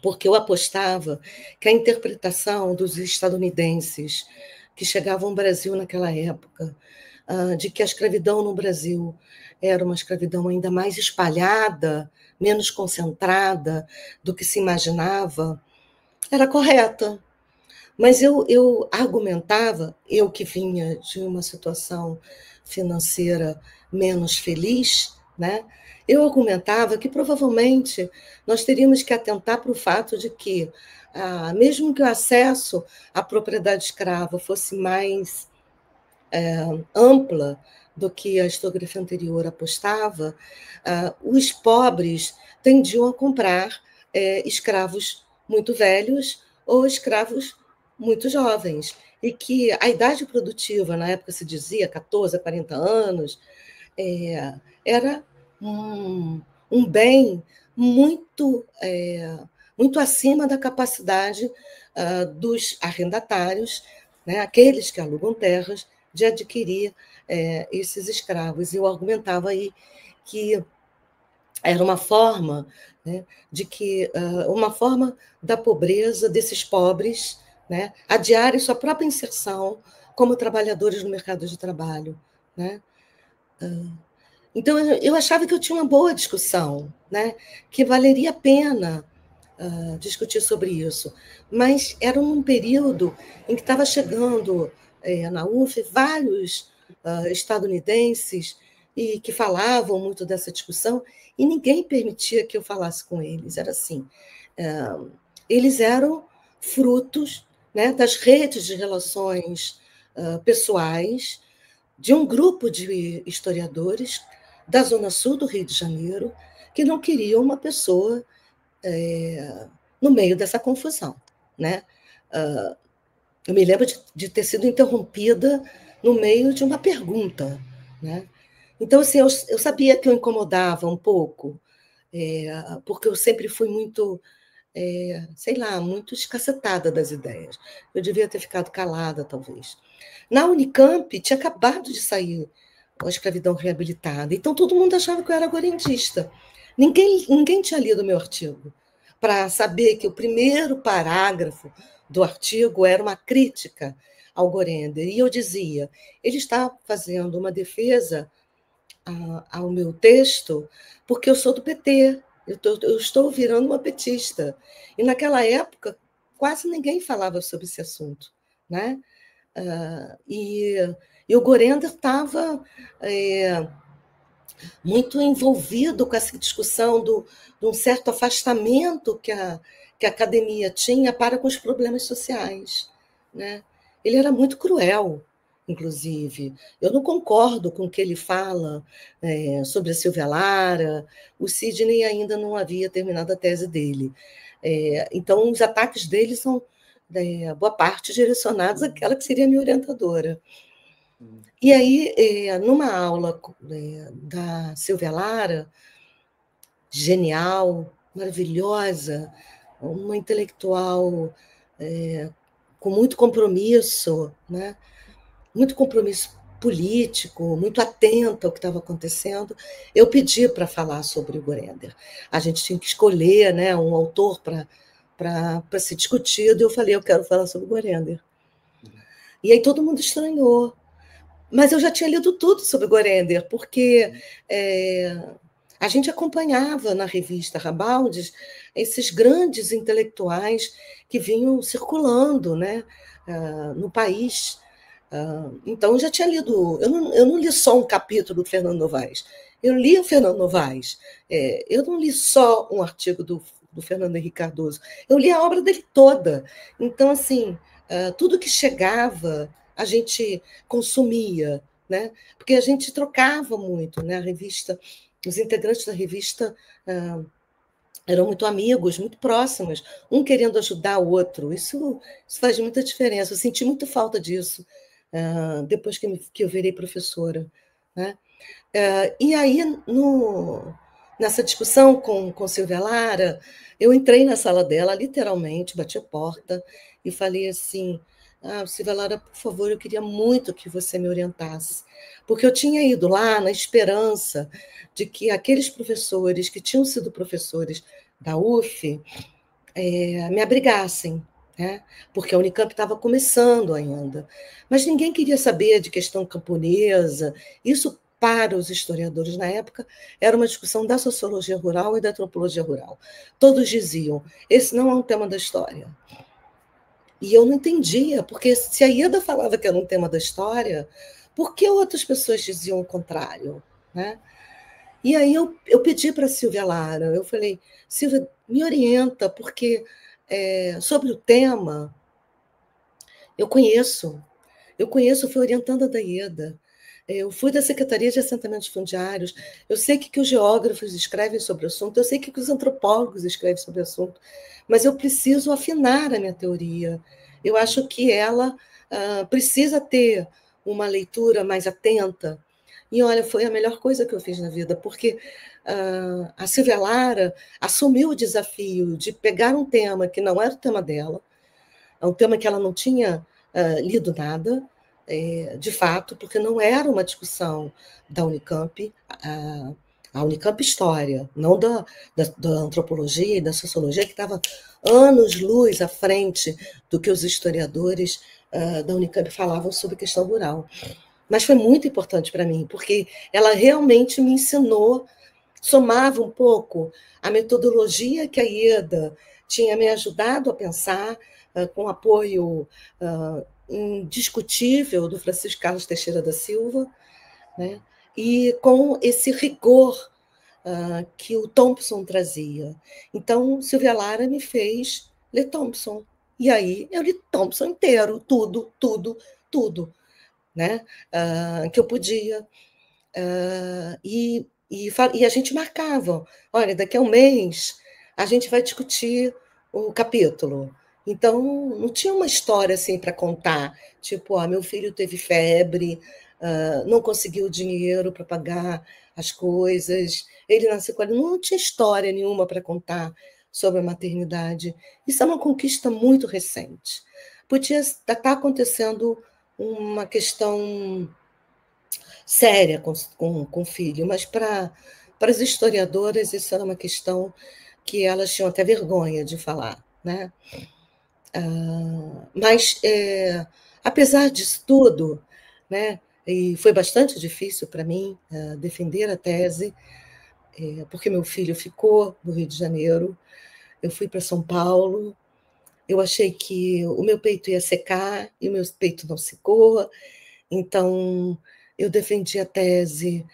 porque eu apostava que a interpretação dos estadunidenses que chegavam ao Brasil naquela época, de que a escravidão no Brasil era uma escravidão ainda mais espalhada, menos concentrada do que se imaginava, era correta. Mas eu argumentava, eu que vinha de uma situação financeira menos feliz, né? Eu argumentava que provavelmente nós teríamos que atentar para o fato de que, mesmo que o acesso à propriedade escrava fosse mais ampla do que a historiografia anterior apostava, os pobres tendiam a comprar escravos muito velhos ou escravos muito jovens, e que a idade produtiva, na época se dizia 14 a 40 anos, era um bem muito acima da capacidade dos arrendatários, né, aqueles que alugam terras, de adquirir esses escravos. Eu argumentava aí que era uma forma, né, uma forma da pobreza desses pobres, né, adiarem sua própria inserção como trabalhadores no mercado de trabalho, né? Então, eu achava que eu tinha uma boa discussão, né, que valeria a pena discutir sobre isso, mas era um período em que estava chegando na UF vários estadunidenses e que falavam muito dessa discussão, e ninguém permitia que eu falasse com eles. Era assim, eles eram frutos, né, das redes de relações pessoais de um grupo de historiadores da Zona Sul do Rio de Janeiro que não queriam uma pessoa no meio dessa confusão, né? Eu me lembro de ter sido interrompida no meio de uma pergunta, né? Então, assim, eu sabia que eu incomodava um pouco, porque eu sempre fui muito, sei lá, muito escacetada das ideias. Eu devia ter ficado calada, talvez. Na Unicamp, tinha acabado de sair a escravidão reabilitada, então todo mundo achava que eu era gorendista. Ninguém tinha lido o meu artigo para saber que o primeiro parágrafo do artigo era uma crítica ao Gorender. E eu dizia, ele está fazendo uma defesa ao meu texto porque eu sou do PT, eu estou virando uma petista. E naquela época, quase ninguém falava sobre esse assunto, né? E o Gorender estava muito envolvido com essa discussão de um certo afastamento que a academia tinha para com os problemas sociais, né? Ele era muito cruel, inclusive. Eu não concordo com o que ele fala sobre a Silvia Lara. O Sidney ainda não havia terminado a tese dele. Então, os ataques dele são, boa parte, direcionados àquela que seria a minha orientadora. E aí, numa aula da Silvia Lara, genial, maravilhosa, uma intelectual com muito compromisso, né? Muito compromisso político, muito atenta ao que estava acontecendo, eu pedi para falar sobre o Gorender. A gente tinha que escolher, né, um autor para ser discutido, e eu falei, eu quero falar sobre o Gorender. E aí todo mundo estranhou. Mas eu já tinha lido tudo sobre Gorender, porque a gente acompanhava na revista Rabaldes esses grandes intelectuais que vinham circulando, né, no país. Então, eu já tinha lido... Eu não li só um capítulo do Fernando Novaes. Eu li o Fernando Novaes. Eu não li só um artigo do Fernando Henrique Cardoso. Eu li a obra dele toda. Então, assim, tudo que chegava, a gente consumia, né? Porque a gente trocava muito, né? A revista, os integrantes da revista eram muito amigos, muito próximos, um querendo ajudar o outro. Isso faz muita diferença. Eu senti muito falta disso depois que eu virei professora, né? E aí, nessa discussão com Silvia Lara, eu entrei na sala dela, literalmente, bati a porta e falei assim, Silvia Lara, por favor, eu queria muito que você me orientasse, porque eu tinha ido lá na esperança de que aqueles professores que tinham sido professores da UF me abrigassem, né? Porque a Unicamp estava começando ainda. Mas ninguém queria saber de questão camponesa. Isso, para os historiadores na época, era uma discussão da sociologia rural e da antropologia rural. Todos diziam, esse não é um tema da história. E eu não entendia, porque se a Ieda falava que era um tema da história, por que outras pessoas diziam o contrário, né? E aí eu pedi para a Silvia Lara, eu falei, Silvia, me orienta, porque sobre o tema, eu conheço, fui orientanda da IEDA, eu fui da Secretaria de Assentamentos Fundiários, eu sei o que os geógrafos escrevem sobre o assunto, eu sei o que os antropólogos escrevem sobre o assunto, mas eu preciso afinar a minha teoria. Eu acho que ela precisa ter uma leitura mais atenta. E, olha, foi a melhor coisa que eu fiz na vida, porque a Silvia Lara assumiu o desafio de pegar um tema que não era o tema dela, um tema que ela não tinha lido nada, de fato, porque não era uma discussão da Unicamp, a Unicamp História, não da antropologia e da sociologia, que estava anos-luz à frente do que os historiadores da Unicamp falavam sobre questão rural. Mas foi muito importante para mim, porque ela realmente me ensinou, somava um pouco a metodologia que a IEDA tinha me ajudado a pensar, com apoio indiscutível do Francisco Carlos Teixeira da Silva, né? E com esse rigor que o Thompson trazia. Então, Silvia Lara me fez ler Thompson. E aí eu li Thompson inteiro, tudo, tudo, tudo, né? Que eu podia. E a gente marcava, olha, daqui a um mês a gente vai discutir o capítulo. Então, não tinha uma história assim para contar, tipo, meu filho teve febre, não conseguiu dinheiro para pagar as coisas, ele nasceu com ele. Não tinha história nenhuma para contar sobre a maternidade. Isso é uma conquista muito recente. Podia estar acontecendo uma questão séria com o filho, mas para as historiadoras isso era uma questão que elas tinham até vergonha de falar, né? Mas, apesar disso tudo, né, e foi bastante difícil para mim defender a tese, porque meu filho ficou no Rio de Janeiro, eu fui para São Paulo, eu achei que o meu peito ia secar, e o meu peito não secou, então eu defendi a tese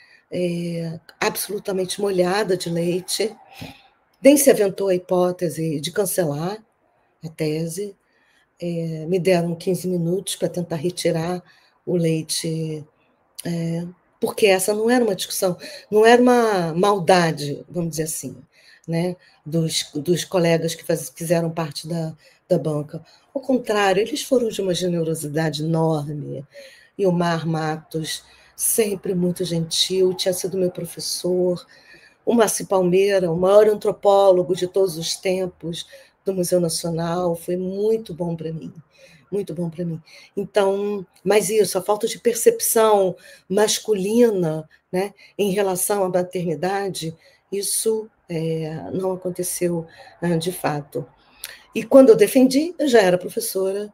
absolutamente molhada de leite, nem se aventou a hipótese de cancelar a tese, me deram 15 minutos para tentar retirar o leite, porque essa não era uma discussão, não era uma maldade, vamos dizer assim, né, dos colegas que fizeram parte da banca. Ao contrário, eles foram de uma generosidade enorme. E o Mar Matos, sempre muito gentil, tinha sido meu professor. O Marci Palmeira, o maior antropólogo de todos os tempos do Museu Nacional, foi muito bom para mim, muito bom para mim. Então, mas isso, a falta de percepção masculina, né, em relação à maternidade, isso não aconteceu de fato. E quando eu defendi, eu já era professora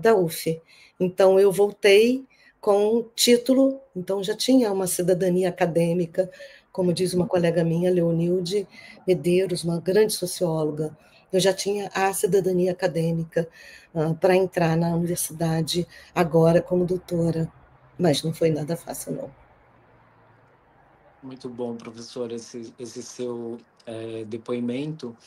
da UF. Então, eu voltei com título, então já tinha uma cidadania acadêmica, como diz uma colega minha, Leonilde Medeiros, uma grande socióloga, eu já tinha a cidadania acadêmica para entrar na universidade agora como doutora, mas não foi nada fácil, não. Muito bom, professor, esse seu depoimento.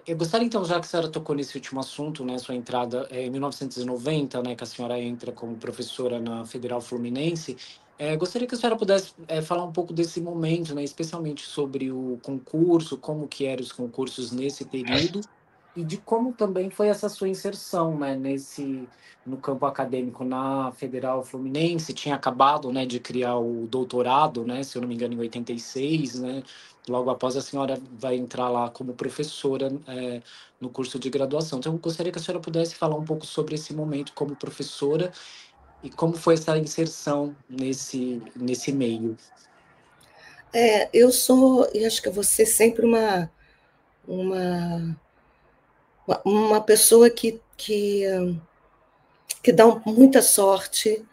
Eu gostaria, então, já que a senhora tocou nesse último assunto, né, sua entrada em 1990, né, que a senhora entra como professora na Federal Fluminense, gostaria que a senhora pudesse falar um pouco desse momento, né, especialmente sobre o concurso, como que eram os concursos nesse período, e de como também foi essa sua inserção, né, no campo acadêmico na Federal Fluminense. Tinha acabado, né, de criar o doutorado, né, se eu não me engano, em 86, né, logo após a senhora vai entrar lá como professora no curso de graduação. Então, eu gostaria que a senhora pudesse falar um pouco sobre esse momento como professora e como foi essa inserção nesse meio. Eu sou, e acho que eu vou ser sempre uma pessoa que dá muita sorte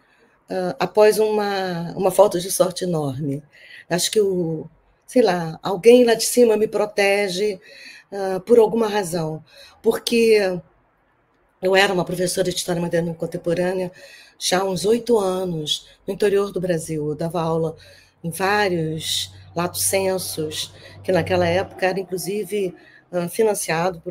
após uma falta de sorte enorme. Acho que sei lá, alguém lá de cima me protege por alguma razão, porque eu era uma professora de História Moderna e Contemporânea já há uns 8 anos, no interior do Brasil. Eu dava aula em vários lato sensus, que naquela época era, inclusive, financiado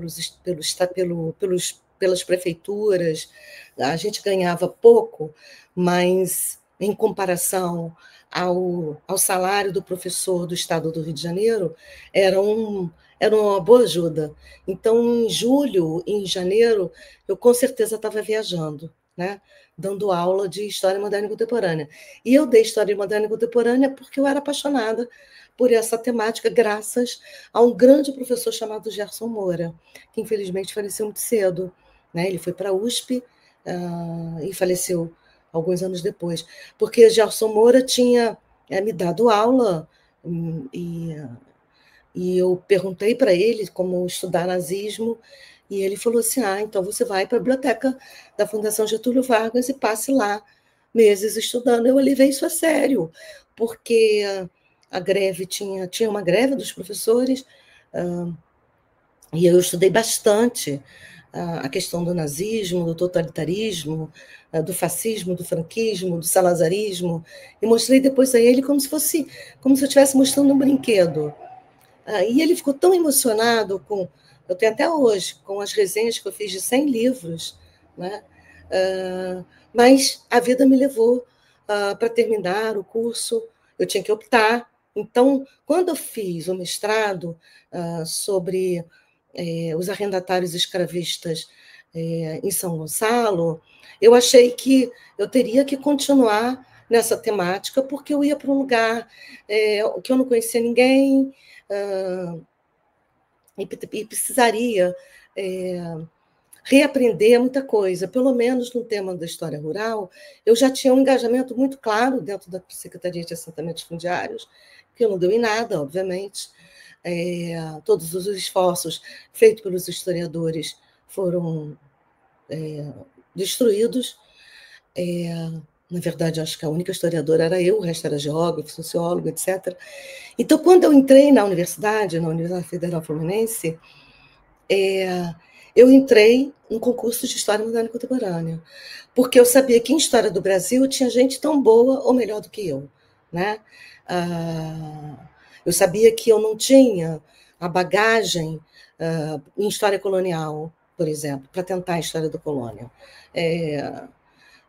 pelas prefeituras. A gente ganhava pouco, mas, em comparação ao salário do professor do estado do Rio de Janeiro, era uma boa ajuda. Então, em julho e em janeiro, eu com certeza estava viajando, né? Dando aula de História Moderna e Contemporânea. E eu dei História Moderna e Contemporânea porque eu era apaixonada por essa temática, graças a um grande professor chamado Gerson Moura, que infelizmente faleceu muito cedo, né? Ele foi para a USP e faleceu alguns anos depois, porque Gerson Moura tinha me dado aula e eu perguntei para ele como estudar nazismo, e ele falou assim: então você vai para a biblioteca da Fundação Getúlio Vargas e passe lá meses estudando. Eu levei isso a sério, porque a greve tinha uma greve dos professores, e eu estudei bastante a questão do nazismo, do totalitarismo, do fascismo, do franquismo, do salazarismo, e mostrei depois a ele como se eu estivesse mostrando um brinquedo. E ele ficou tão emocionado eu tenho até hoje, com as resenhas que eu fiz de 100 livros, né? Mas a vida me levou para terminar o curso, eu tinha que optar. Então, quando eu fiz o mestrado sobre os arrendatários escravistas em São Gonçalo, eu achei que eu teria que continuar nessa temática, porque eu ia para um lugar que eu não conhecia ninguém, e precisaria reaprender muita coisa. Pelo menos no tema da história rural, eu já tinha um engajamento muito claro dentro da Secretaria de Assentamentos Fundiários, que não deu em nada, obviamente. Todos os esforços feitos pelos historiadores foram destruídos. Na verdade, acho que a única historiadora era eu, o resto era geógrafo, sociólogo, etc. Então, quando eu entrei na Universidade Federal Fluminense, eu entrei no concurso de História Moderna e Contemporânea, porque eu sabia que em História do Brasil tinha gente tão boa ou melhor do que eu, né? Eu sabia que eu não tinha a bagagem em História Colonial, por exemplo, para tentar a História da Colônia.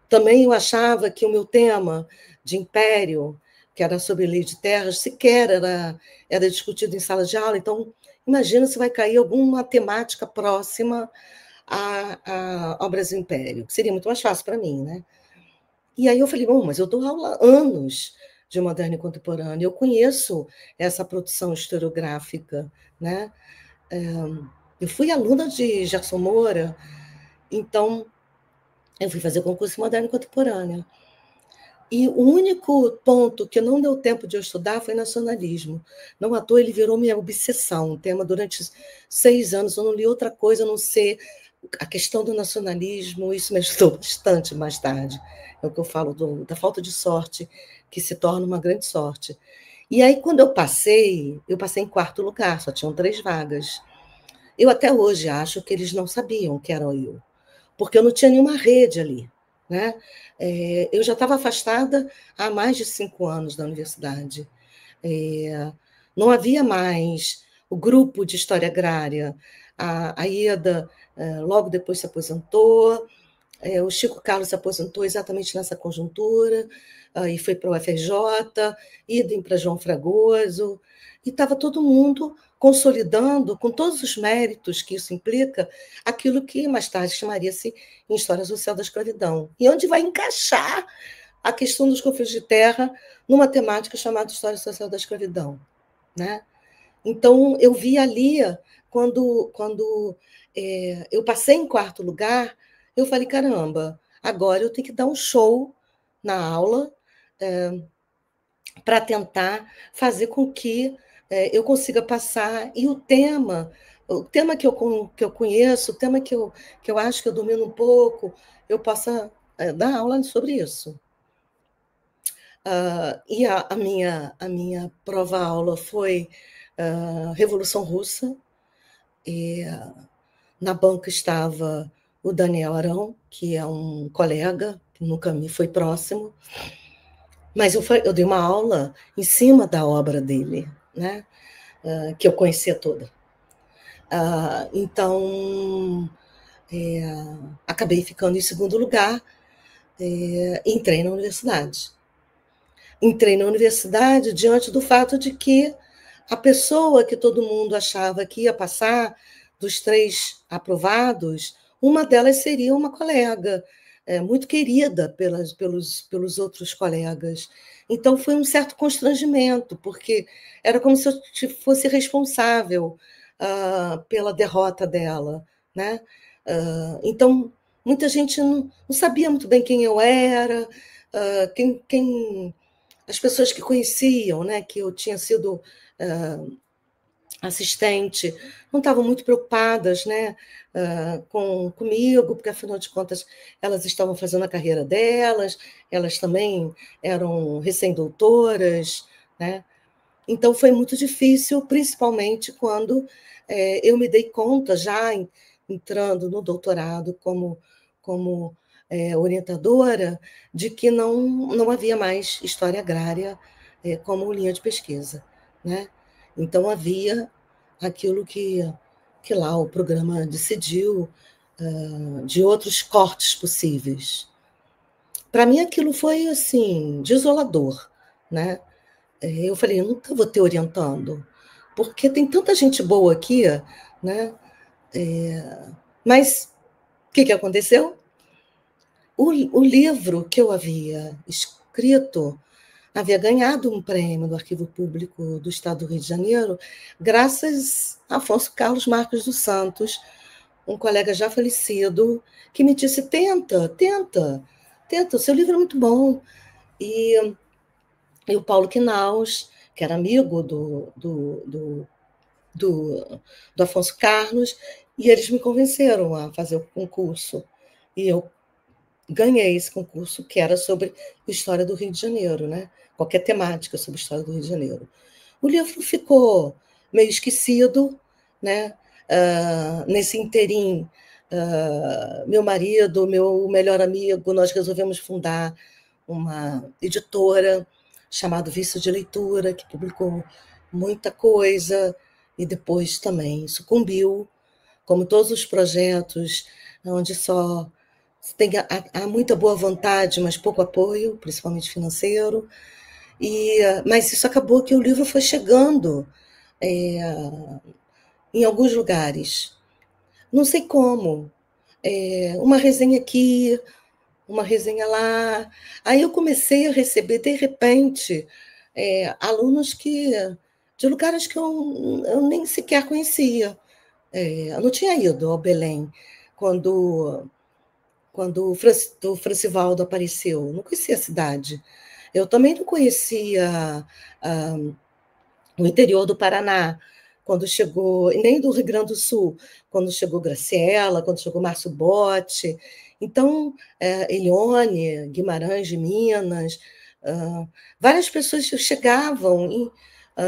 Também eu achava que o meu tema de império, que era sobre lei de terras, sequer era discutido em sala de aula. Então, imagina se vai cair alguma temática próxima ao Brasil Império, que seria muito mais fácil para mim, né? E aí eu falei, bom, mas eu dou aula há anos de moderno e contemporâneo, eu conheço essa produção historiográfica, né? Eu fui aluna de Gerson Moura, então eu fui fazer concurso moderno e contemporâneo. E o único ponto que não deu tempo de eu estudar foi nacionalismo. Não à toa ele virou minha obsessão, um tema durante 6 anos. Eu não li outra coisa a não ser a questão do nacionalismo. Isso me ajudou bastante mais tarde. É o que eu falo da falta de sorte, que se torna uma grande sorte. E aí, quando eu passei em 4º lugar, só tinham 3 vagas. Eu até hoje acho que eles não sabiam que era eu, porque eu não tinha nenhuma rede ali, né? Eu já estava afastada há mais de 5 anos da universidade. Não havia mais o grupo de história agrária. A Ieda logo depois se aposentou, o Chico Carlos se aposentou exatamente nessa conjuntura, e foi para o UFRJ, idem para João Fragoso, e estava todo mundo consolidando, com todos os méritos que isso implica, aquilo que mais tarde chamaria-se em História Social da Escravidão. E onde vai encaixar a questão dos conflitos de terra numa temática chamada História Social da Escravidão, né? Então, eu vi ali, quando eu passei em 4º lugar, eu falei, caramba, agora eu tenho que dar um show na aula para tentar fazer com que eu consiga passar. E o tema que eu conheço, o tema que eu acho que eu domino um pouco, eu possa dar aula sobre isso. E a minha prova-aula foi Revolução Russa. E na banca estava o Daniel Arão, que é um colega, que nunca me foi próximo, Mas eu dei uma aula em cima da obra dele, né? Que eu conhecia toda. Então, acabei ficando em segundo lugar, entrei na universidade. Entrei na universidade diante do fato de que a pessoa que todo mundo achava que ia passar dos 3 aprovados, uma delas seria uma colega, muito querida pelos outros colegas. Então, foi um certo constrangimento, porque era como se eu fosse responsável pela derrota dela, né? Então, muita gente não sabia muito bem quem eu era, as pessoas que conheciam, né, que eu tinha sido assistente, não estavam muito preocupadas, né, comigo, porque, afinal de contas, elas estavam fazendo a carreira delas, elas também eram recém-doutoras, né? Então, foi muito difícil, principalmente quando eu me dei conta, já entrando no doutorado como orientadora, de que não havia mais história agrária como linha de pesquisa, né? Então, havia aquilo que lá o programa decidiu, de outros cortes possíveis. Para mim, aquilo foi assim, desolador, né? Eu falei, eu nunca vou ter orientando, porque tem tanta gente boa aqui, né? Mas o que aconteceu? O livro que eu havia escrito havia ganhado um prêmio do Arquivo Público do Estado do Rio de Janeiro, graças a Afonso Carlos Marques dos Santos, um colega já falecido, que me disse, tenta, o seu livro é muito bom. E o Paulo Quinaus, que era amigo do Afonso Carlos, e eles me convenceram a fazer o concurso. E eu ganhei esse concurso, que era sobre história do Rio de Janeiro, né? Qualquer temática sobre história do Rio de Janeiro. O livro ficou meio esquecido, né? Nesse interim, meu marido, meu melhor amigo, nós resolvemos fundar uma editora chamada Vício de Leitura, que publicou muita coisa e depois também sucumbiu, como todos os projetos onde só há muita boa vontade, mas pouco apoio, principalmente financeiro. Mas isso acabou que o livro foi chegando em alguns lugares. Não sei como. Uma resenha aqui, uma resenha lá. Aí eu comecei a receber, de repente, alunos de lugares que eu nem sequer conhecia. Eu não tinha ido ao Belém quando o Francivaldo apareceu. Não conhecia a cidade. Eu também não conhecia o interior do Paraná, quando chegou, e nem do Rio Grande do Sul, quando chegou Graciela, quando chegou Márcio Botti. Então, Elione Guimarães de Minas, várias pessoas chegavam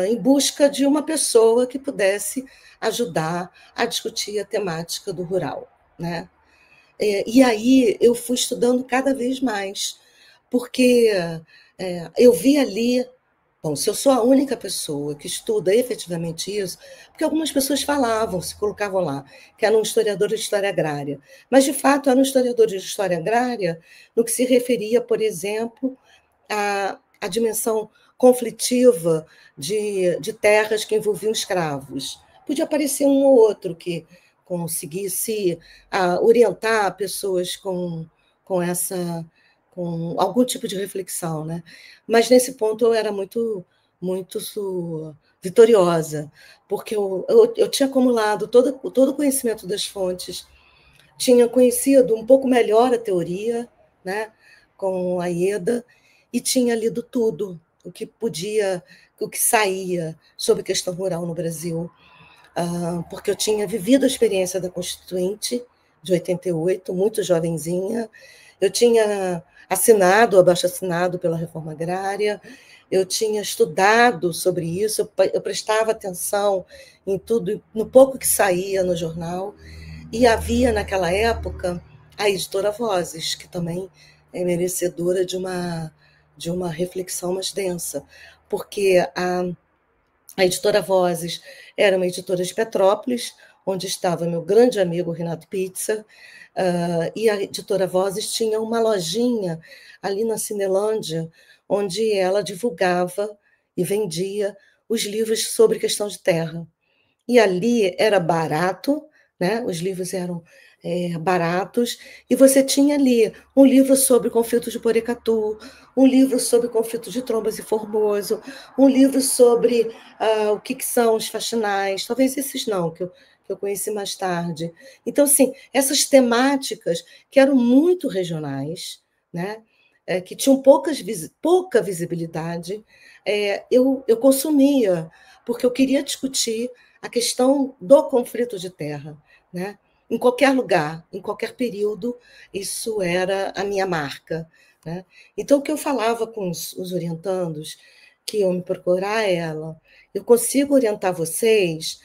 em busca de uma pessoa que pudesse ajudar a discutir a temática do rural, né? E aí eu fui estudando cada vez mais, porque eu vi ali, bom, se eu sou a única pessoa que estuda efetivamente isso, porque algumas pessoas falavam, se colocavam lá, que eram historiadores de história agrária, mas de fato eram historiadores de história agrária no que se referia, por exemplo, à dimensão conflitiva de terras que envolviam escravos. Podia aparecer um ou outro que conseguisse orientar pessoas com algum tipo de reflexão, né? Mas nesse ponto eu era muito vitoriosa, porque eu tinha acumulado todo o conhecimento das fontes, tinha conhecido um pouco melhor a teoria, né, com a Ieda, e tinha lido tudo o que saía sobre questão rural no Brasil, porque eu tinha vivido a experiência da Constituinte de 88, muito jovenzinha. Eu tinha assinado, abaixo-assinado pela reforma agrária, eu tinha estudado sobre isso, eu prestava atenção em tudo, no pouco que saía no jornal, e havia, naquela época, a editora Vozes, que também é merecedora de uma reflexão mais densa, porque a editora Vozes era uma editora de Petrópolis, onde estava meu grande amigo Renato Pizza, e a editora Vozes tinha uma lojinha ali na Cinelândia, onde ela divulgava e vendia os livros sobre questão de terra. E ali era barato, né? Os livros eram baratos, e você tinha ali um livro sobre conflitos de Porecatu, um livro sobre conflitos de Trombas e Formoso, um livro sobre o que são os faxinais, talvez esses não, que eu conheci mais tarde. Então, assim, essas temáticas que eram muito regionais, né? Que tinham pouca visibilidade, eu consumia, porque eu queria discutir a questão do conflito de terra, né? Em qualquer lugar, em qualquer período, isso era a minha marca, né? Então, o que eu falava com os orientandos, que iam me procurar ela, eu consigo orientar vocês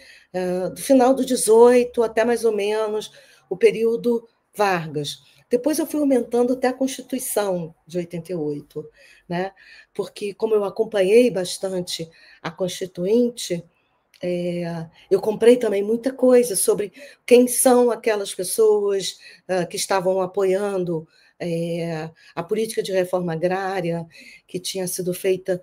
do final do 18 até mais ou menos o período Vargas. Depois eu fui aumentando até a Constituição de 88, né? Porque, como eu acompanhei bastante a Constituinte, eu comprei também muita coisa sobre quem são aquelas pessoas que estavam apoiando a política de reforma agrária que tinha sido feita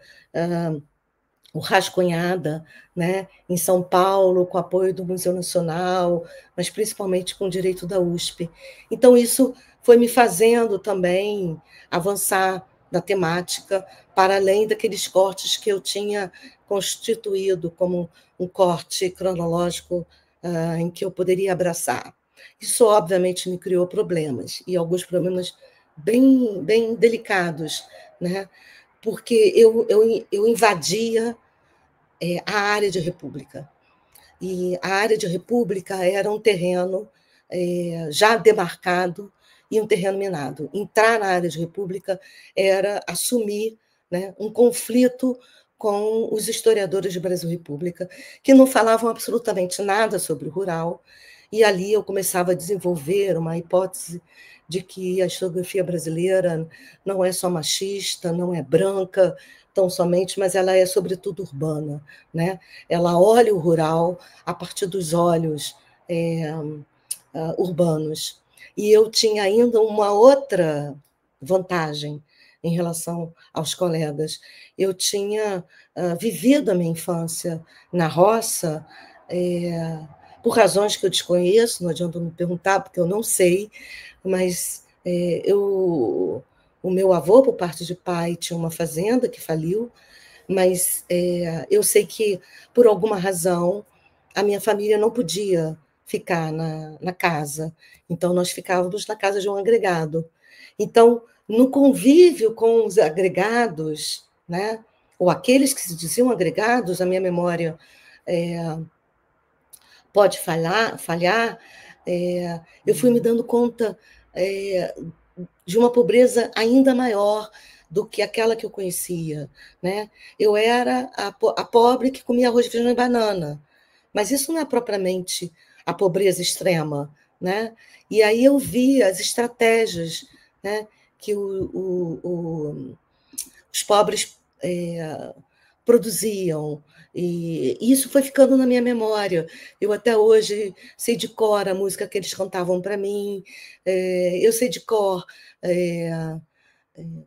o Rascunhada, né, em São Paulo, com apoio do Museu Nacional, mas principalmente com o direito da USP. Então, isso foi me fazendo também avançar na temática, para além daqueles cortes que eu tinha constituído como um corte cronológico em que eu poderia abraçar. Isso, obviamente, me criou problemas, e alguns problemas bem, bem delicados, né? Porque eu invadia a área de república. E a área de república era um terreno já demarcado e um terreno minado. Entrar na área de república era assumir, né, um conflito com os historiadores de Brasil República, que não falavam absolutamente nada sobre o rural, e ali eu começava a desenvolver uma hipótese de que a historiografia brasileira não é só machista, não é branca tão somente, mas ela é sobretudo urbana, né? Ela olha o rural a partir dos olhos urbanos. E eu tinha ainda uma outra vantagem em relação aos colegas. Eu tinha vivido a minha infância na roça, por razões que eu desconheço, não adianta me perguntar, porque eu não sei, mas o meu avô, por parte de pai, tinha uma fazenda que faliu, mas eu sei que, por alguma razão, a minha família não podia ficar na casa, então nós ficávamos na casa de um agregado. Então, no convívio com os agregados, né, ou aqueles que se diziam agregados, a minha memória pode falhar, eu fui me dando conta de uma pobreza ainda maior do que aquela que eu conhecia, né? Eu era a pobre que comia arroz, feijão e banana, mas isso não é propriamente a pobreza extrema, né? E aí eu vi as estratégias, né, que os pobres produziam, e isso foi ficando na minha memória. Eu até hoje sei de cor a música que eles cantavam para mim, eu sei de cor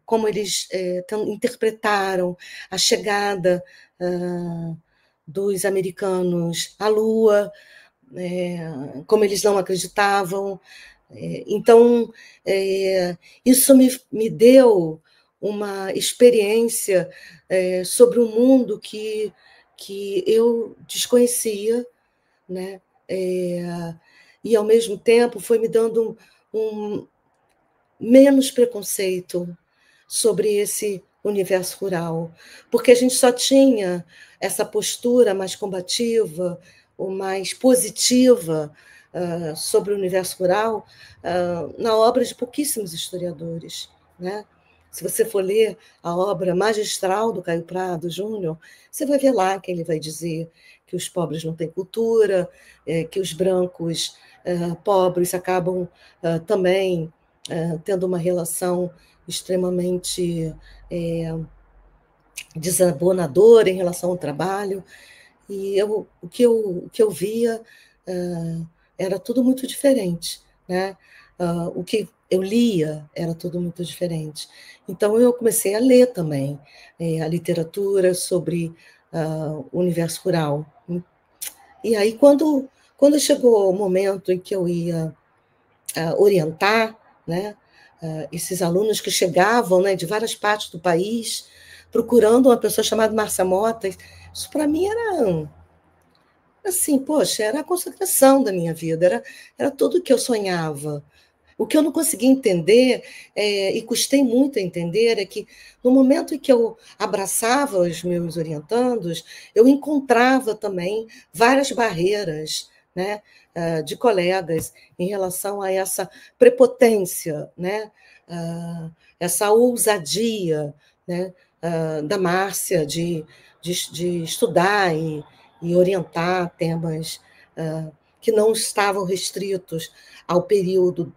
como eles interpretaram a chegada dos americanos à Lua, como eles não acreditavam. Então, isso me deu uma experiência sobre um mundo que eu desconhecia, né? E, ao mesmo tempo, foi me dando menos preconceito sobre esse universo rural, porque a gente só tinha essa postura mais combativa, ou mais positiva sobre o universo rural na obra de pouquíssimos historiadores, né? Se você for ler a obra magistral do Caio Prado Júnior, você vai ver lá que ele vai dizer que os pobres não têm cultura, que os brancos pobres acabam também tendo uma relação extremamente desabonadora em relação ao trabalho, e o que eu via era tudo muito diferente, né? O que eu lia era tudo muito diferente. Então, eu comecei a ler também a literatura sobre o universo rural. E aí, quando chegou o momento em que eu ia orientar, né, esses alunos que chegavam, né, de várias partes do país, procurando uma pessoa chamada Márcia Mota, isso para mim era assim, poxa, era a consagração da minha vida, era tudo o que eu sonhava. O que eu não consegui entender, e custei muito a entender, é que no momento em que eu abraçava os meus orientandos, eu encontrava também várias barreiras, né, de colegas em relação a essa prepotência, né, essa ousadia, né, da Márcia de estudar e orientar temas que não estavam restritos ao período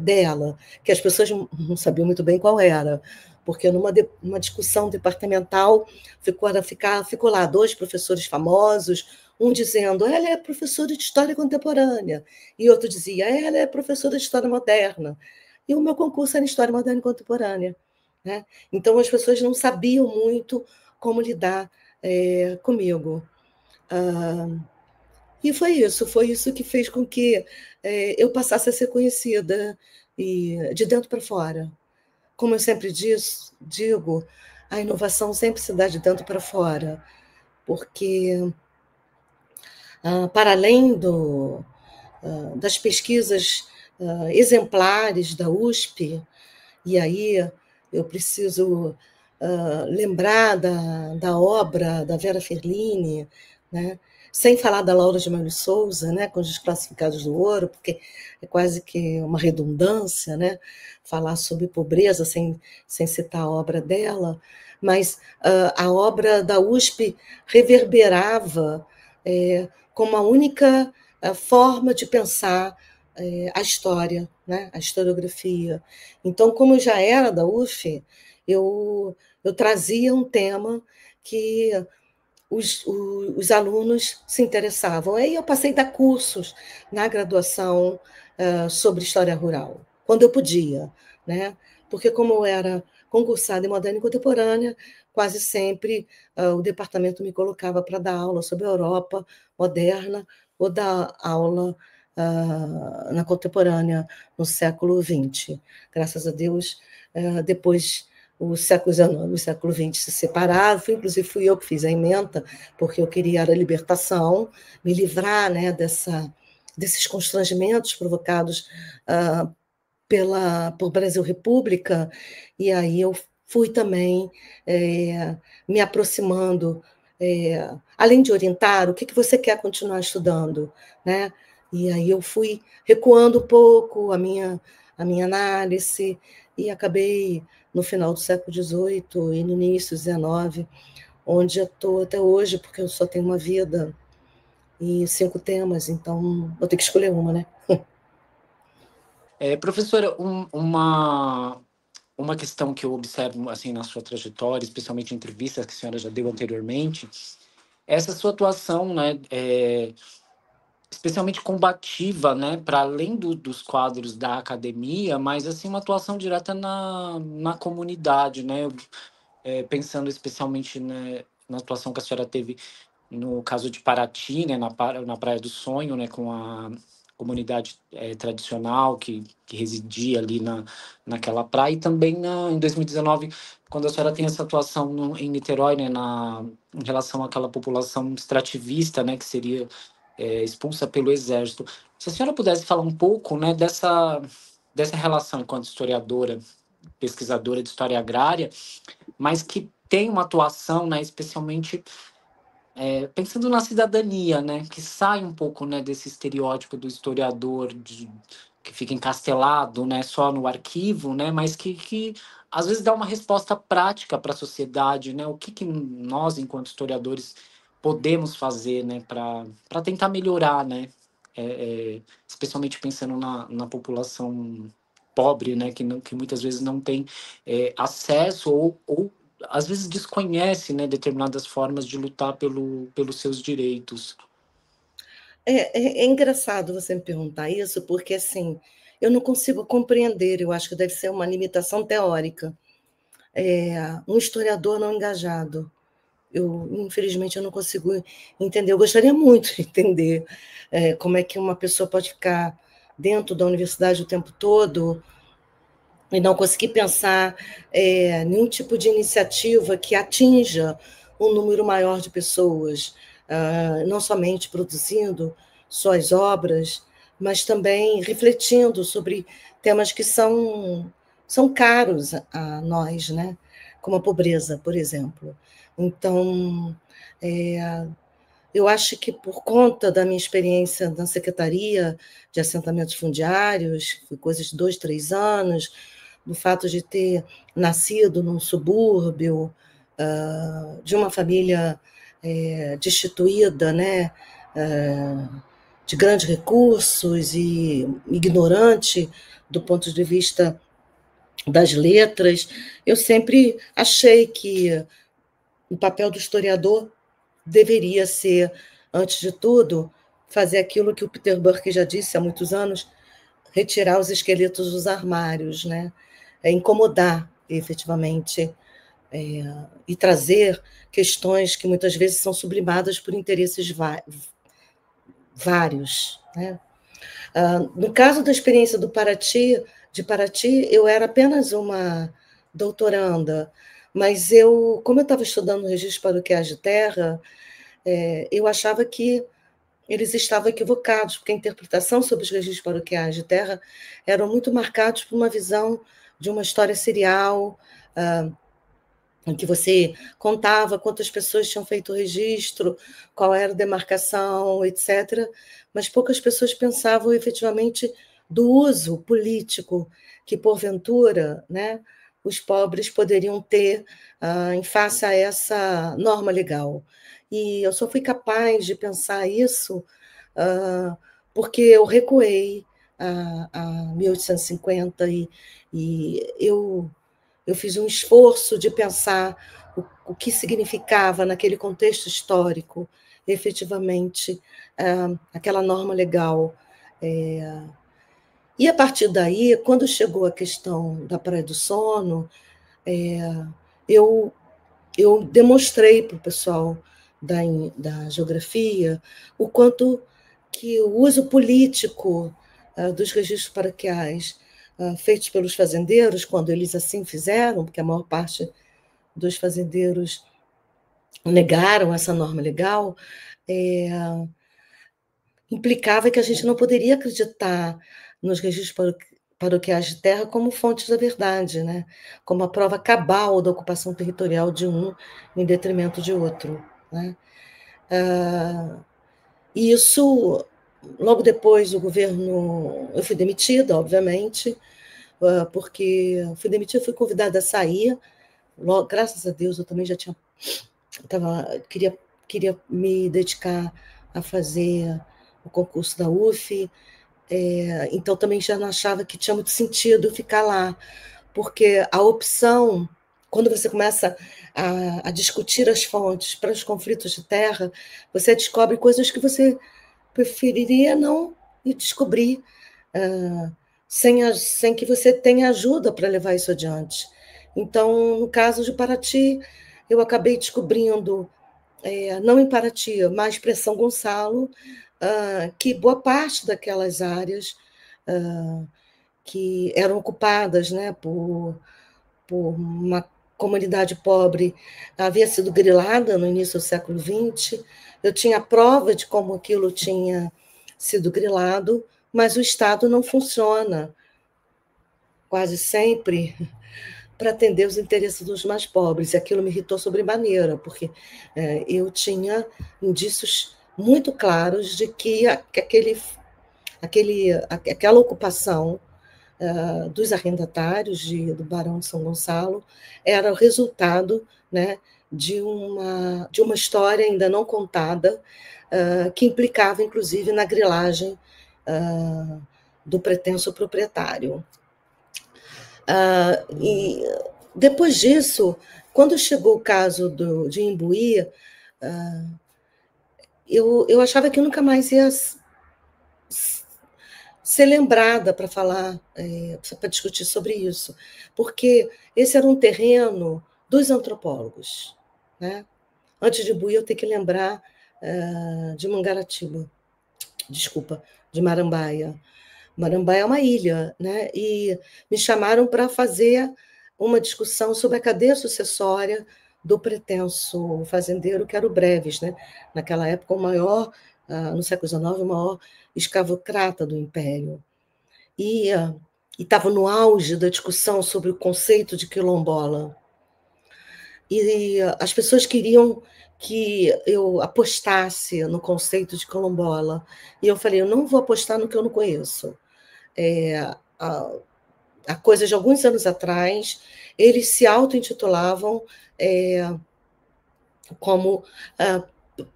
dela, que as pessoas não sabiam muito bem qual era, porque numa discussão departamental ficou lá dois professores famosos, um dizendo, ela é professora de História Contemporânea, e outro dizia, ela é professora de História Moderna. E o meu concurso era em História Moderna e Contemporânea. Né? Então, as pessoas não sabiam muito como lidar comigo. E foi isso que fez com que eu passasse a ser conhecida e de dentro para fora. Como eu sempre digo, a inovação sempre se dá de dentro para fora, porque para além das pesquisas exemplares da USP, e aí eu preciso lembrar da obra da Vera Ferlini, né? Sem falar da Laura de Melo Souza, né? Com os Desclassificados do Ouro, porque é quase que uma redundância, né? Falar sobre pobreza sem citar a obra dela, mas a obra da USP reverberava como a única forma de pensar a história, né? A historiografia. Então, como eu já era da UF, eu trazia um tema que os alunos se interessavam. Aí eu passei a dar cursos na graduação sobre história rural, quando eu podia, né? Porque como eu era concursada em moderna e contemporânea, quase sempre o departamento me colocava para dar aula sobre a Europa moderna ou dar aula na contemporânea, no século XX. Graças a Deus, depois os séculos XIX e o século XX se separaram, inclusive fui eu que fiz a ementa, porque eu queria a libertação, me livrar, né, desses constrangimentos provocados por Brasil República, e aí eu fui também me aproximando, além de orientar, o que você quer continuar estudando, né? E aí eu fui recuando um pouco a minha análise e acabei no final do século XVIII e no início do XIX, onde eu estou até hoje, porque eu só tenho uma vida e 5 temas, então vou ter que escolher uma, né? Professora, uma questão que eu observo assim na sua trajetória, especialmente em entrevistas que a senhora já deu anteriormente, é essa sua atuação, né, especialmente combativa, né, para além dos quadros da academia, mas assim uma atuação direta na comunidade, né, pensando especialmente, né, na atuação que a senhora teve no caso de Paraty, né, na Praia do Sonho, né, com a comunidade tradicional que residia ali naquela praia, e também em 2019, quando a senhora tem essa atuação em Niterói, né, em relação àquela população extrativista, né, que seria expulsa pelo exército. Se a senhora pudesse falar um pouco, né, dessa relação enquanto historiadora, pesquisadora de história agrária, mas que tem uma atuação, né, especialmente pensando na cidadania, né, que sai um pouco, né, desse estereótipo do historiador que fica encastelado, né, só no arquivo, né, mas que às vezes dá uma resposta prática para a sociedade, né, o que nós, enquanto historiadores, podemos fazer, né, para tentar melhorar, né, especialmente pensando na população pobre, né, que muitas vezes não tem acesso ou às vezes desconhece, né, determinadas formas de lutar pelos seus direitos. É engraçado você me perguntar isso, porque assim, eu não consigo compreender, eu acho que deve ser uma limitação teórica. Um historiador não engajado. Infelizmente, eu não consigo entender. Eu gostaria muito de entender como é que uma pessoa pode ficar dentro da universidade o tempo todo e não conseguir pensar nenhum tipo de iniciativa que atinja um número maior de pessoas, não somente produzindo suas obras, mas também refletindo sobre temas que são caros a nós, né? Como a pobreza, por exemplo. Então, eu acho que por conta da minha experiência na Secretaria de Assentamentos Fundiários, foi coisa de 2, 3 anos, do fato de ter nascido num subúrbio, de uma família destituída, né, de grandes recursos e ignorante do ponto de vista das letras, eu sempre achei que o papel do historiador deveria ser, antes de tudo, fazer aquilo que o Peter Burke já disse há muitos anos, retirar os esqueletos dos armários, né? Incomodar, efetivamente, e trazer questões que muitas vezes são sublimadas por interesses vários, né? No caso da experiência de Paraty, eu era apenas uma doutoranda, mas como eu estava estudando registros paroquiais de terra, eu achava que eles estavam equivocados, porque a interpretação sobre os registros paroquiais de terra eram muito marcados por uma visão de uma história serial, em que você contava quantas pessoas tinham feito o registro, qual era a demarcação, etc. Mas poucas pessoas pensavam efetivamente do uso político que, porventura, né, os pobres poderiam ter em face a essa norma legal. E eu só fui capaz de pensar isso porque eu recuei a 1850 e eu fiz um esforço de pensar o que significava, naquele contexto histórico, efetivamente, aquela norma legal. E, a partir daí, quando chegou a questão da Praia do Sono, eu demonstrei para o pessoal da geografia o quanto que o uso político dos registros paroquiais feitos pelos fazendeiros, quando eles assim fizeram, porque a maior parte dos fazendeiros negaram essa norma legal, implicava que a gente não poderia acreditar nos registros paroquiais de terra como fontes da verdade, né? Como a prova cabal da ocupação territorial de um em detrimento de outro, né? E isso, logo depois, o governo... Eu fui demitida, obviamente, porque fui demitida, fui convidada a sair. Logo, graças a Deus, eu também já tinha... queria me dedicar a fazer o concurso da UF, então também já não achava que tinha muito sentido ficar lá, porque a opção, quando você começa a discutir as fontes para os conflitos de terra, você descobre coisas que você preferiria não descobrir, sem que você tenha ajuda para levar isso adiante. Então, no caso de Paraty, eu acabei descobrindo, não em Paraty, mas para São Gonçalo, que boa parte daquelas áreas que eram ocupadas, né, por uma comunidade pobre havia sido grilada no início do século XX. Eu tinha prova de como aquilo tinha sido grilado, mas o Estado não funciona quase sempre para atender os interesses dos mais pobres. E aquilo me irritou sobremaneira, porque eu tinha indícios muito claros de que aquela ocupação dos arrendatários do Barão de São Gonçalo era o resultado, né, de uma história ainda não contada, que implicava, inclusive, na grilagem do pretenso proprietário. E depois disso, quando chegou o caso de Imbuí, eu achava que eu nunca mais ia ser lembrada para falar, para discutir sobre isso, porque esse era um terreno dos antropólogos, né? Antes de Imbuí, eu tenho que lembrar de Mangaratiba, desculpa, de Marambaia. Marambaia é uma ilha, né? E me chamaram para fazer uma discussão sobre a cadeia sucessória do pretenso fazendeiro, que era o Breves, né? Naquela época, o maior, no século XIX, o maior escravocrata do Império. E estava no auge da discussão sobre o conceito de quilombola. E as pessoas queriam que eu apostasse no conceito de quilombola. E eu falei, eu não vou apostar no que eu não conheço. Há coisa de alguns anos atrás, eles se auto-intitulavam como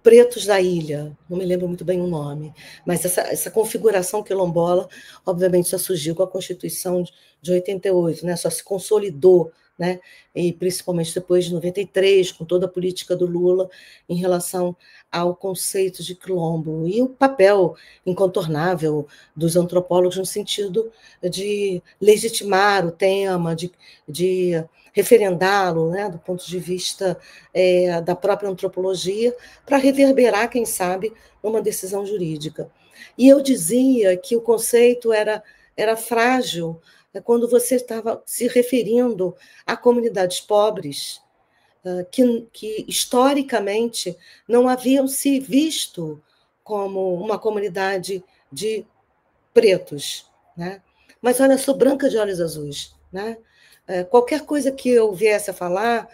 Pretos da Ilha, não me lembro muito bem o nome, mas essa configuração quilombola, obviamente, só surgiu com a Constituição de 88, né? Só se consolidou, né? E principalmente depois de 93, com toda a política do Lula em relação ao conceito de quilombo e o papel incontornável dos antropólogos no sentido de legitimar o tema, de referendá-lo, né, do ponto de vista da própria antropologia, para reverberar, quem sabe, numa decisão jurídica. E eu dizia que o conceito era frágil quando você estava se referindo a comunidades pobres que historicamente não haviam se visto como uma comunidade de pretos, né? Mas olha, sou branca de olhos azuis, né? Qualquer coisa que eu viesse a falar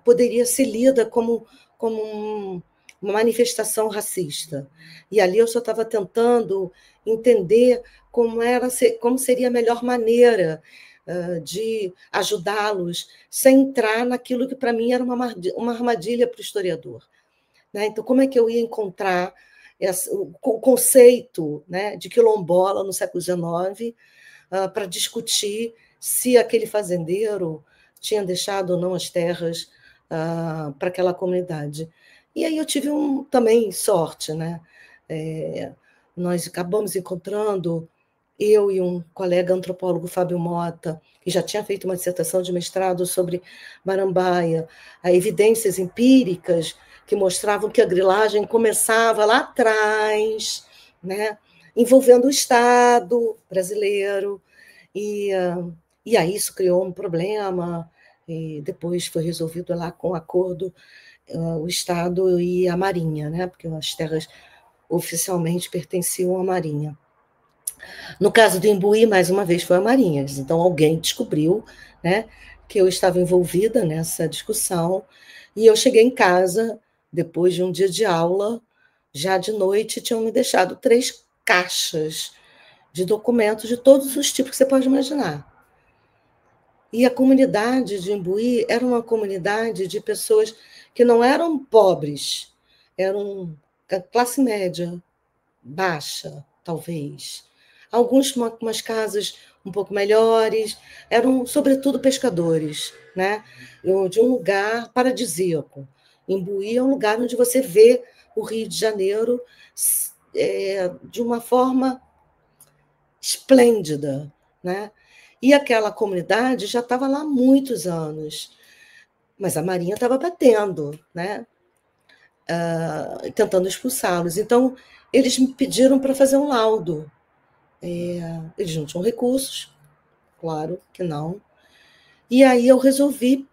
poderia ser lida como uma manifestação racista. E ali eu só estava tentando entender como seria a melhor maneira de ajudá-los sem entrar naquilo que para mim era uma armadilha para o historiador. Né? Então, como é que eu ia encontrar o conceito, né, de quilombola no século XIX para discutir se aquele fazendeiro tinha deixado ou não as terras para aquela comunidade. E aí eu tive também sorte, né? Nós acabamos encontrando, eu e um colega antropólogo, Fábio Mota, que já tinha feito uma dissertação de mestrado sobre Marambaia, evidências empíricas que mostravam que a grilagem começava lá atrás, né? Envolvendo o Estado brasileiro, e aí isso criou um problema, e depois foi resolvido lá com acordo o Estado e a Marinha, né? Porque as terras oficialmente pertenciam à Marinha. No caso do Imbuí, mais uma vez, foi a Marinha. Então, alguém descobriu, né, que eu estava envolvida nessa discussão, e eu cheguei em casa, depois de um dia de aula, já de noite, tinham me deixado 3 caixas de documentos de todos os tipos que você pode imaginar. E a comunidade de Imbuí era uma comunidade de pessoas que não eram pobres, eram classe média, baixa, talvez. Alguns com umas casas um pouco melhores, eram, sobretudo, pescadores, né? De um lugar paradisíaco. Imbuí é um lugar onde você vê o Rio de Janeiro de uma forma esplêndida, né? E aquela comunidade já estava lá há muitos anos, mas a Marinha estava batendo, né? Tentando expulsá-los. Então, eles me pediram para fazer um laudo. Eles não tinham recursos, claro que não. E aí eu resolvi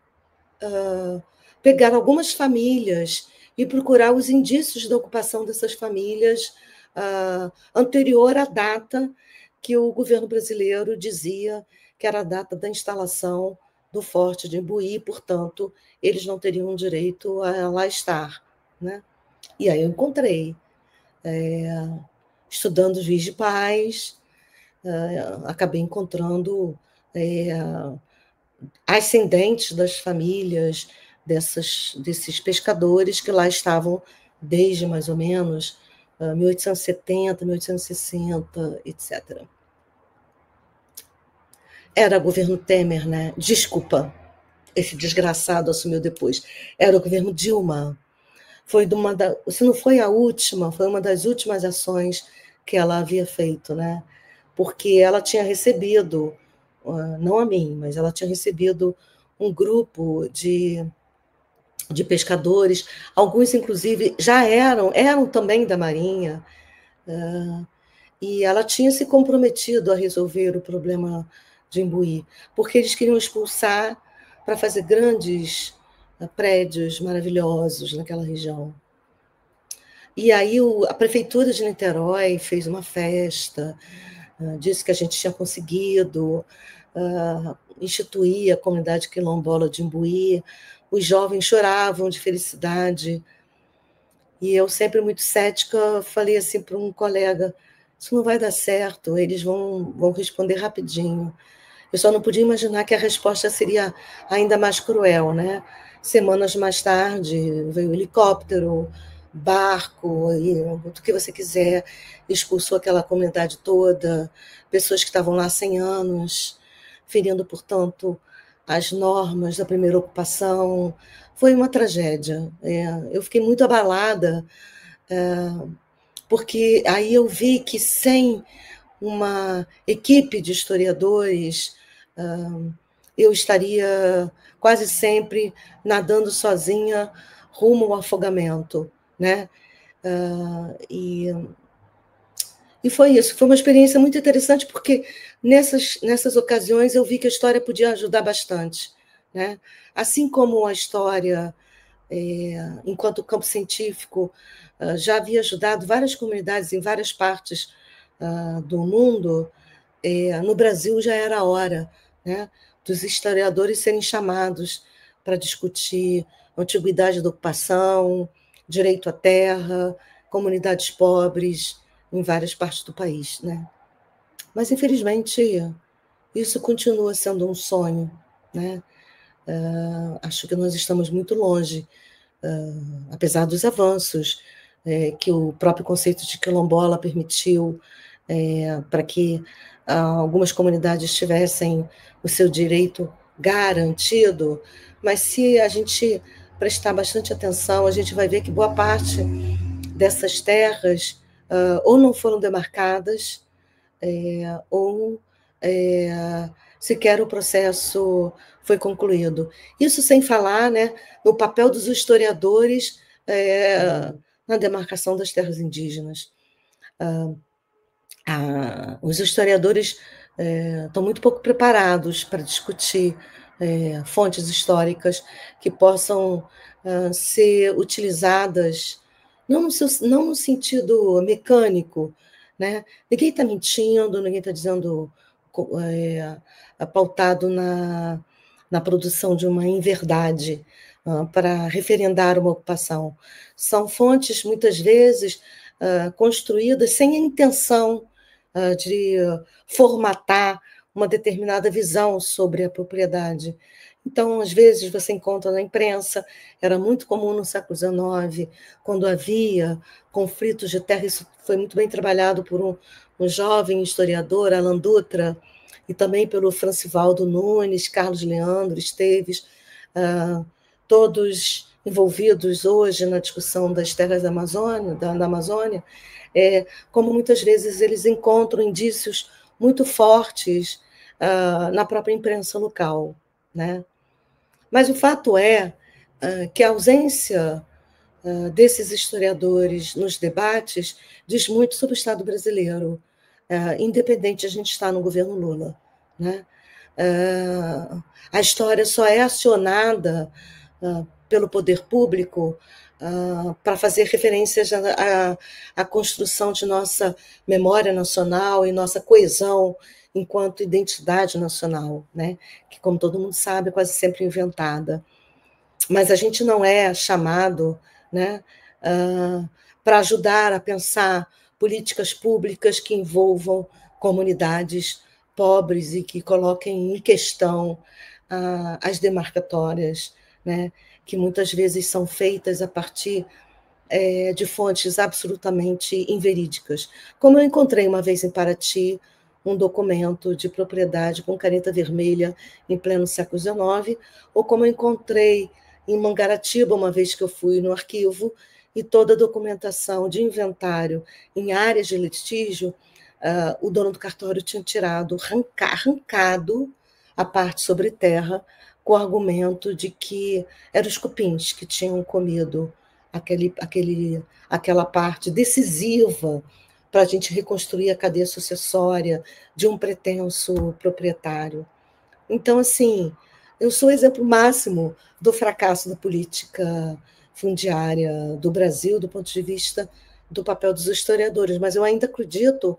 pegar algumas famílias e procurar os indícios da ocupação dessas famílias anterior à data que o governo brasileiro dizia que era a data da instalação do Forte de Imbuí, portanto, eles não teriam direito a lá estar, né? E aí eu encontrei, estudando Juiz de Paz, acabei encontrando ascendentes das famílias desses pescadores que lá estavam desde mais ou menos 1870, 1860, etc. era governo Temer, né? Desculpa, esse desgraçado assumiu depois. Era o governo Dilma. Se não foi a última, foi uma das últimas ações que ela havia feito, né? Porque ela tinha recebido, não a mim, mas ela tinha recebido um grupo de pescadores, alguns, inclusive, já eram também da Marinha, e ela tinha se comprometido a resolver o problema de Imbuí, porque eles queriam expulsar para fazer grandes prédios maravilhosos naquela região. E aí a prefeitura de Niterói fez uma festa, disse que a gente tinha conseguido instituir a comunidade quilombola de Imbuí. Os jovens choravam de felicidade. E eu, sempre muito cética, falei assim para um colega: isso não vai dar certo, eles vão responder rapidinho. Eu só não podia imaginar que a resposta seria ainda mais cruel, né? Semanas mais tarde, veio o helicóptero, barco, e o que você quiser, expulsou aquela comunidade toda, pessoas que estavam lá há 100 anos, ferindo, portanto, as normas da primeira ocupação. Foi uma tragédia. Eu fiquei muito abalada, porque aí eu vi que sem uma equipe de historiadores, eu estaria quase sempre nadando sozinha rumo ao afogamento, né? E foi isso, foi uma experiência muito interessante, porque nessas ocasiões eu vi que a história podia ajudar bastante, né? Assim como a história, enquanto campo científico, já havia ajudado várias comunidades em várias partes do mundo, no Brasil já era a hora, né, dos historiadores serem chamados para discutir a antiguidade da ocupação, direito à terra, comunidades pobres em várias partes do país, né? Mas, infelizmente, isso continua sendo um sonho, né? Acho que nós estamos muito longe, apesar dos avanços que o próprio conceito de quilombola permitiu, para que algumas comunidades tivessem o seu direito garantido, mas se a gente prestar bastante atenção, a gente vai ver que boa parte dessas terras ou não foram demarcadas, ou sequer o processo foi concluído. Isso sem falar, né, no papel dos historiadores na demarcação das terras indígenas. Os historiadores estão muito pouco preparados para discutir fontes históricas que possam ser utilizadas, não no sentido mecânico, né? Ninguém está mentindo, ninguém está dizendo pautado na produção de uma inverdade para referendar uma ocupação. São fontes, muitas vezes, construídas sem a intenção de formatar uma determinada visão sobre a propriedade. Então, às vezes, você encontra na imprensa, era muito comum no século XIX, quando havia conflitos de terra, isso foi muito bem trabalhado por um jovem historiador, Alan Dutra, e também pelo Francivaldo Nunes, Carlos Leandro Esteves, todos envolvidos hoje na discussão das terras da Amazônia, como muitas vezes eles encontram indícios muito fortes na própria imprensa local, né? Mas o fato é que a ausência desses historiadores nos debates diz muito sobre o Estado brasileiro, independente de a gente estar no governo Lula, né? A história só é acionada pelo poder público para fazer referências à construção de nossa memória nacional e nossa coesão enquanto identidade nacional, né? Que, como todo mundo sabe, é quase sempre inventada. Mas a gente não é chamado, né, para ajudar a pensar políticas públicas que envolvam comunidades pobres e que coloquem em questão as demarcatórias, né, que muitas vezes são feitas a partir de fontes absolutamente inverídicas. Como eu encontrei uma vez em Paraty um documento de propriedade com caneta vermelha em pleno século XIX, ou como eu encontrei em Mangaratiba, uma vez que eu fui no arquivo, e toda a documentação de inventário em áreas de litígio, o dono do cartório tinha tirado, arrancado a parte sobre terra, com o argumento de que eram os cupins que tinham comido aquela parte decisiva para a gente reconstruir a cadeia sucessória de um pretenso proprietário. Então, assim, eu sou o exemplo máximo do fracasso da política fundiária do Brasil, do ponto de vista do papel dos historiadores, mas eu ainda acredito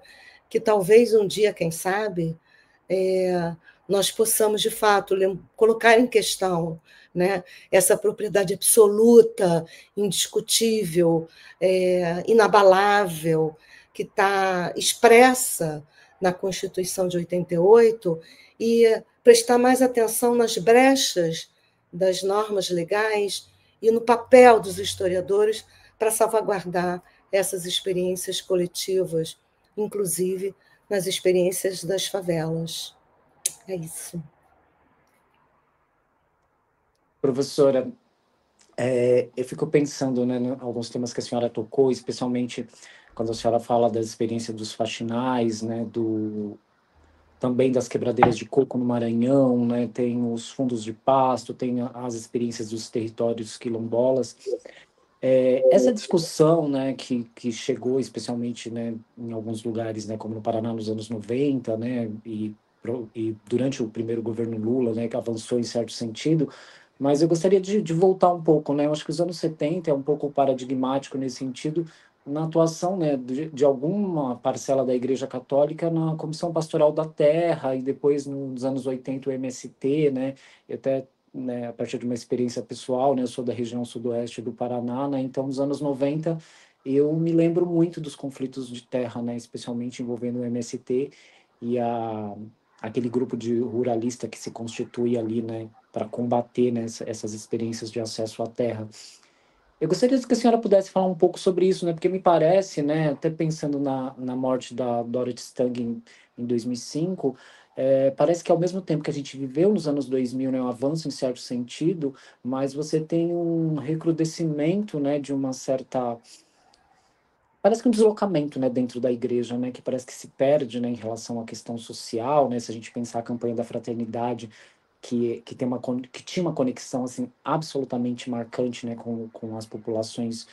que talvez um dia, quem sabe, nós possamos, de fato, colocar em questão, né, essa propriedade absoluta, indiscutível, inabalável, que está expressa na Constituição de 88, e prestar mais atenção nas brechas das normas legais e no papel dos historiadores para salvaguardar essas experiências coletivas, inclusive nas experiências das favelas. É isso. Professora, eu fico pensando, né, em alguns temas que a senhora tocou, especialmente quando a senhora fala da experiência dos faxinais, né, também das quebradeiras de coco no Maranhão, né, tem os fundos de pasto, tem as experiências dos territórios quilombolas. Essa discussão, né, que chegou especialmente, né, em alguns lugares, né, como no Paraná nos anos 90, né, e durante o primeiro governo Lula, né, que avançou em certo sentido, mas eu gostaria de voltar um pouco, né, eu acho que os anos 70 é um pouco paradigmático nesse sentido, na atuação, né, de alguma parcela da Igreja Católica na Comissão Pastoral da Terra, e depois nos anos 80 o MST, né, e até, né, a partir de uma experiência pessoal, né, eu sou da região sudoeste do Paraná, né, então nos anos 90 eu me lembro muito dos conflitos de terra, né, especialmente envolvendo o MST e aquele grupo de ruralista que se constitui ali, né, para combater, né, essas experiências de acesso à terra. Eu gostaria que a senhora pudesse falar um pouco sobre isso, né, porque me parece, né, até pensando na morte da Dorothy Stang em 2005, parece que ao mesmo tempo que a gente viveu nos anos 2000, né, um avanço em certo sentido, mas você tem um recrudescimento, né, de uma certa, parece que um deslocamento, né, dentro da igreja, né, que parece que se perde, né, em relação à questão social, né, se a gente pensar a campanha da fraternidade, que tinha uma conexão assim absolutamente marcante, né, com as populações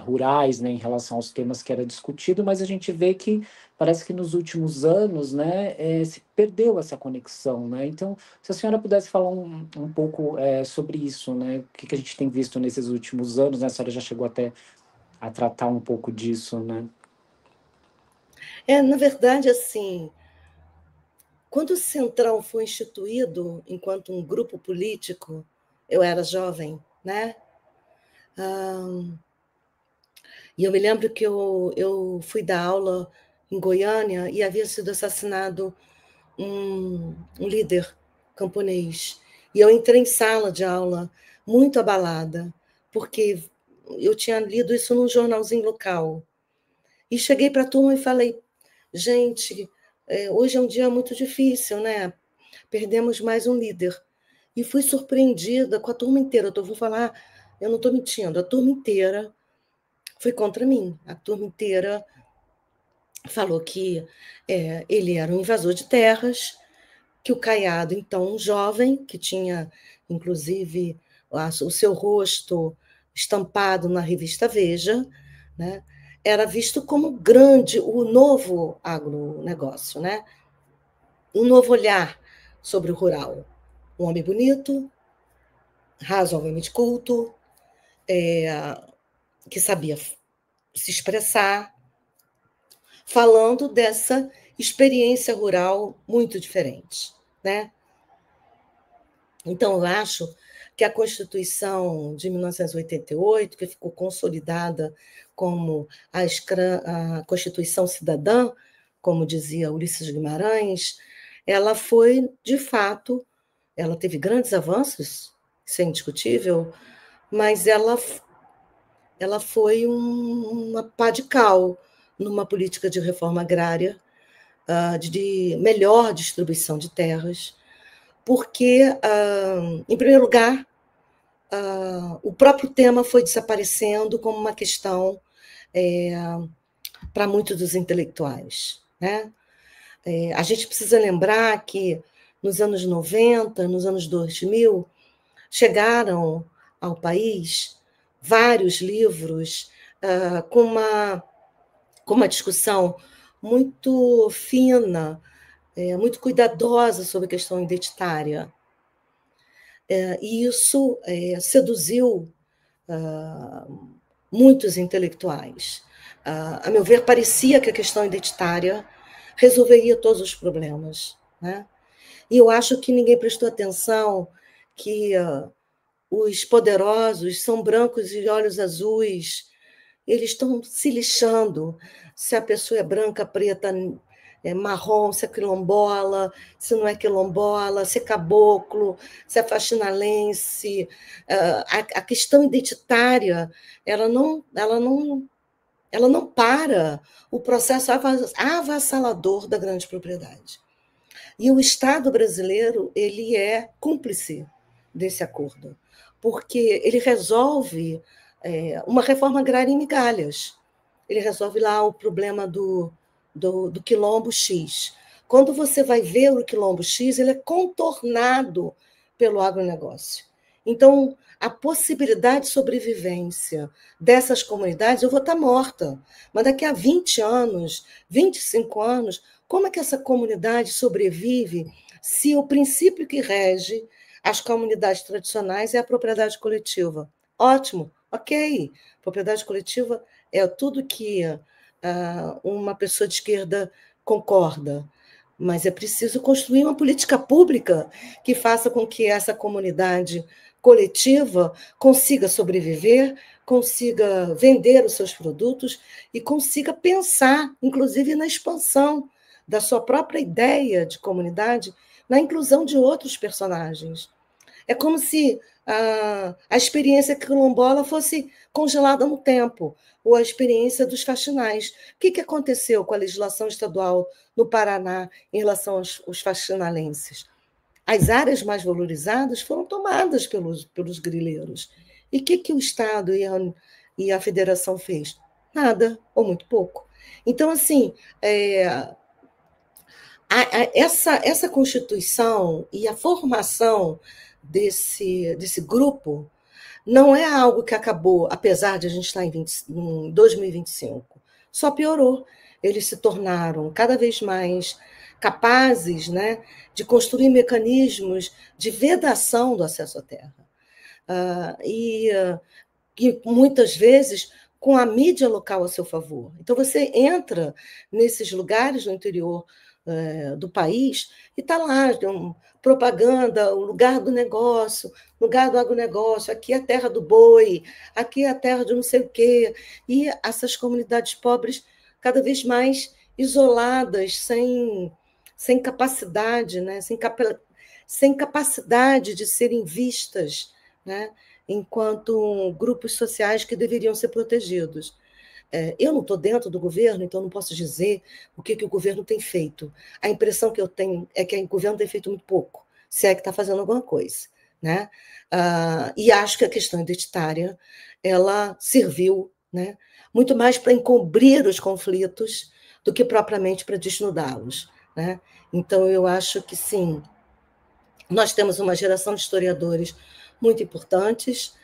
rurais, né, em relação aos temas que era discutido, mas a gente vê que parece que nos últimos anos, né, se perdeu essa conexão, né. Então, se a senhora pudesse falar um pouco sobre isso, né, o que a gente tem visto nesses últimos anos, né, a senhora já chegou até a tratar um pouco disso, né? Na verdade, assim, quando o Centrão foi instituído enquanto um grupo político, eu era jovem, né? E eu me lembro que eu fui dar aula em Goiânia e havia sido assassinado um líder camponês. E eu entrei em sala de aula muito abalada, porque eu tinha lido isso num jornalzinho local. E cheguei para a turma e falei, gente, hoje é um dia muito difícil, né? Perdemos mais um líder. E fui surpreendida com a turma inteira. Eu vou falar, eu não estou mentindo, a turma inteira foi contra mim. A turma inteira falou que ele era um invasor de terras, que o Caiado, então um jovem, que tinha, inclusive, o seu rosto estampado na revista Veja, né, era visto como grande, o novo agronegócio, né, um novo olhar sobre o rural. Um homem bonito, razoavelmente culto, que sabia se expressar, falando dessa experiência rural muito diferente, né? Então, eu acho que a Constituição de 1988, que ficou consolidada como a Constituição Cidadã, como dizia Ulisses Guimarães, ela foi, de fato, ela teve grandes avanços, isso é indiscutível, mas ela foi uma pá de cal numa política de reforma agrária de melhor distribuição de terras, porque, em primeiro lugar, o próprio tema foi desaparecendo como uma questão para muitos dos intelectuais, né? A gente precisa lembrar que nos anos 90, nos anos 2000, chegaram ao país vários livros com uma discussão muito fina, muito cuidadosa sobre a questão identitária. E isso seduziu muitos intelectuais. A meu ver, parecia que a questão identitária resolveria todos os problemas, né? E eu acho que ninguém prestou atenção que os poderosos são brancos e de olhos azuis, eles estão se lixando se a pessoa é branca, preta, marrom, se é quilombola, se não é quilombola, se é caboclo, se é faxinalense. A questão identitária, ela não para o processo avassalador da grande propriedade. E o Estado brasileiro, ele é cúmplice desse acordo, porque ele resolve uma reforma agrária em migalhas. Ele resolve lá o problema do quilombo X. Quando você vai ver o quilombo X, ele é contornado pelo agronegócio. Então, a possibilidade de sobrevivência dessas comunidades, eu vou estar morta, mas daqui a 20 anos, 25 anos, como é que essa comunidade sobrevive se o princípio que rege as comunidades tradicionais é a propriedade coletiva? Ótimo, ok. Propriedade coletiva é tudo que uma pessoa de esquerda concorda, mas é preciso construir uma política pública que faça com que essa comunidade coletiva consiga sobreviver, consiga vender os seus produtos e consiga pensar, inclusive, na expansão da sua própria ideia de comunidade, na inclusão de outros personagens. É como se a experiência quilombola fosse congelada no tempo, ou a experiência dos faxinais. O que aconteceu com a legislação estadual no Paraná em relação aos faxinalenses? As áreas mais valorizadas foram tomadas pelos grileiros. E o que o Estado e a federação fez? Nada, ou muito pouco. Então, assim, essa Constituição e a formação desse grupo não é algo que acabou, apesar de a gente estar em 2025. Só piorou. Eles se tornaram cada vez mais capazes, né, de construir mecanismos de vedação do acesso à terra. E muitas vezes com a mídia local a seu favor. Então, você entra nesses lugares no interior do país e está lá, propaganda, o lugar do negócio, lugar do agronegócio, aqui é a terra do boi, aqui é a terra de não sei o quê. E essas comunidades pobres cada vez mais isoladas, sem capacidade, né? sem capacidade de serem vistas, né? Enquanto grupos sociais que deveriam ser protegidos. Eu não estou dentro do governo, então não posso dizer o que o governo tem feito. A impressão que eu tenho é que o governo tem feito muito pouco, se é que está fazendo alguma coisa, né? E acho que a questão identitária ela serviu, né, muito mais para encobrir os conflitos do que propriamente para desnudá-los, né? Então, eu acho que, sim, nós temos uma geração de historiadores muito importantes,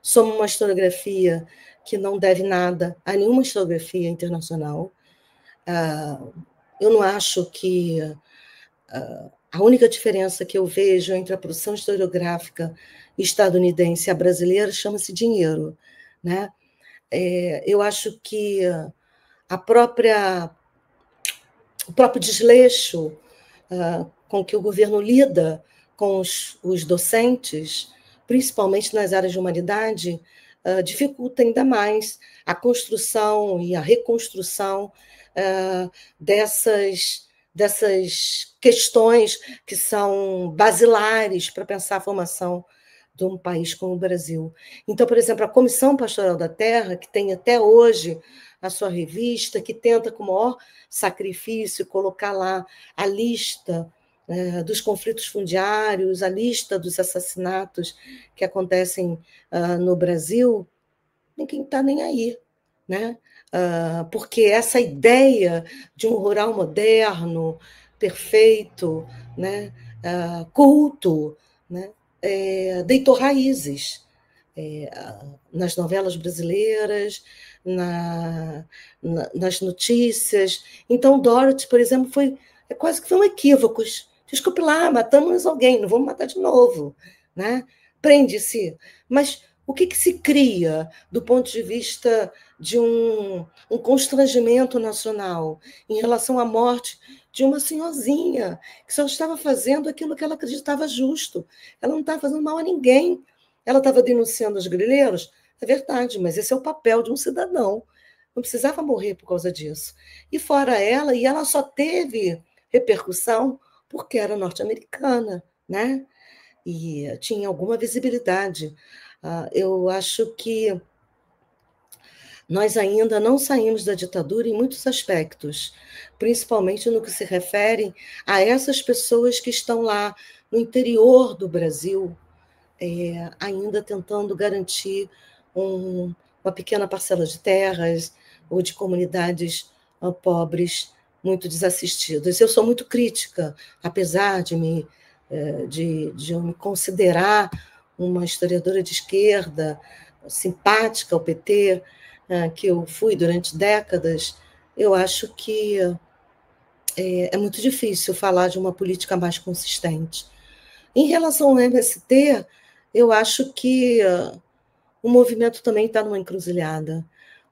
somos uma historiografia que não deve nada a nenhuma historiografia internacional. Eu não acho que a única diferença que eu vejo entre a produção historiográfica estadunidense e a brasileira chama-se dinheiro, né? Eu acho que o próprio desleixo com que o governo lida com os docentes, principalmente nas áreas de humanidade, dificulta ainda mais a construção e a reconstrução dessas questões que são basilares para pensar a formação de um país como o Brasil. Então, por exemplo, a Comissão Pastoral da Terra, que tem até hoje a sua revista, que tenta, com o maior sacrifício, colocar lá a lista dos conflitos fundiários, a lista dos assassinatos que acontecem no Brasil, ninguém está nem aí, né? Porque essa ideia de um rural moderno, perfeito, né? Culto, né? Deitou raízes nas novelas brasileiras, nas notícias. Então, Dorothy, por exemplo, quase que foi um equívoco. Desculpe lá, matamos alguém, não vamos matar de novo, né? Prende-se. Mas o que se cria do ponto de vista de um constrangimento nacional em relação à morte de uma senhorzinha que só estava fazendo aquilo que ela acreditava justo? Ela não estava fazendo mal a ninguém. Ela estava denunciando os grileiros? É verdade, mas esse é o papel de um cidadão. Não precisava morrer por causa disso. E fora ela, e ela só teve repercussão porque era norte-americana, né? E tinha alguma visibilidade. Eu acho que nós ainda não saímos da ditadura em muitos aspectos, principalmente no que se refere a essas pessoas que estão lá no interior do Brasil, ainda tentando garantir uma pequena parcela de terras ou de comunidades pobres muito desassistidas. Eu sou muito crítica, apesar de eu me considerar uma historiadora de esquerda, simpática ao PT, que eu fui durante décadas. Eu acho que é muito difícil falar de uma política mais consistente. Em relação ao MST, eu acho que o movimento também está numa encruzilhada,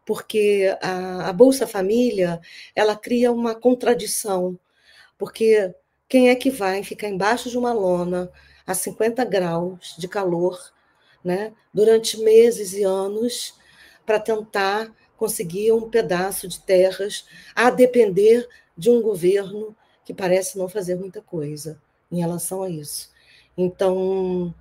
porque a Bolsa Família ela cria uma contradição, porque quem é que vai ficar embaixo de uma lona a 50 graus de calor, né, durante meses e anos para tentar conseguir um pedaço de terras, a depender de um governo que parece não fazer muita coisa em relação a isso. Então,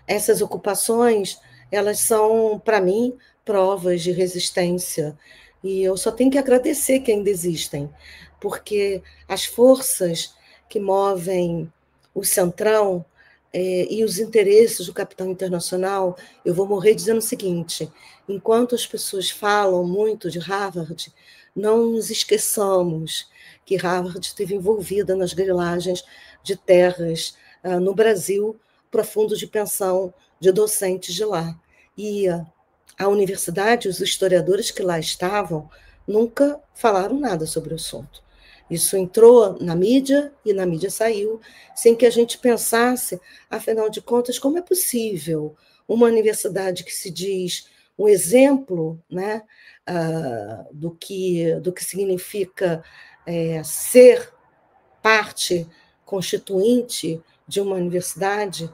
essas ocupações, elas são, para mim, provas de resistência. E eu só tenho que agradecer que ainda existem, porque as forças que movem o Centrão e os interesses do capital internacional, eu vou morrer dizendo o seguinte: enquanto as pessoas falam muito de Harvard, não nos esqueçamos que Harvard esteve envolvida nas grilagens de terras no Brasil, para fundos de pensão de docentes de lá. E a universidade, os historiadores que lá estavam, nunca falaram nada sobre o assunto. Isso entrou na mídia e na mídia saiu, sem que a gente pensasse, afinal de contas, como é possível uma universidade que se diz um exemplo, né, do que significa ser parte constituinte de uma universidade,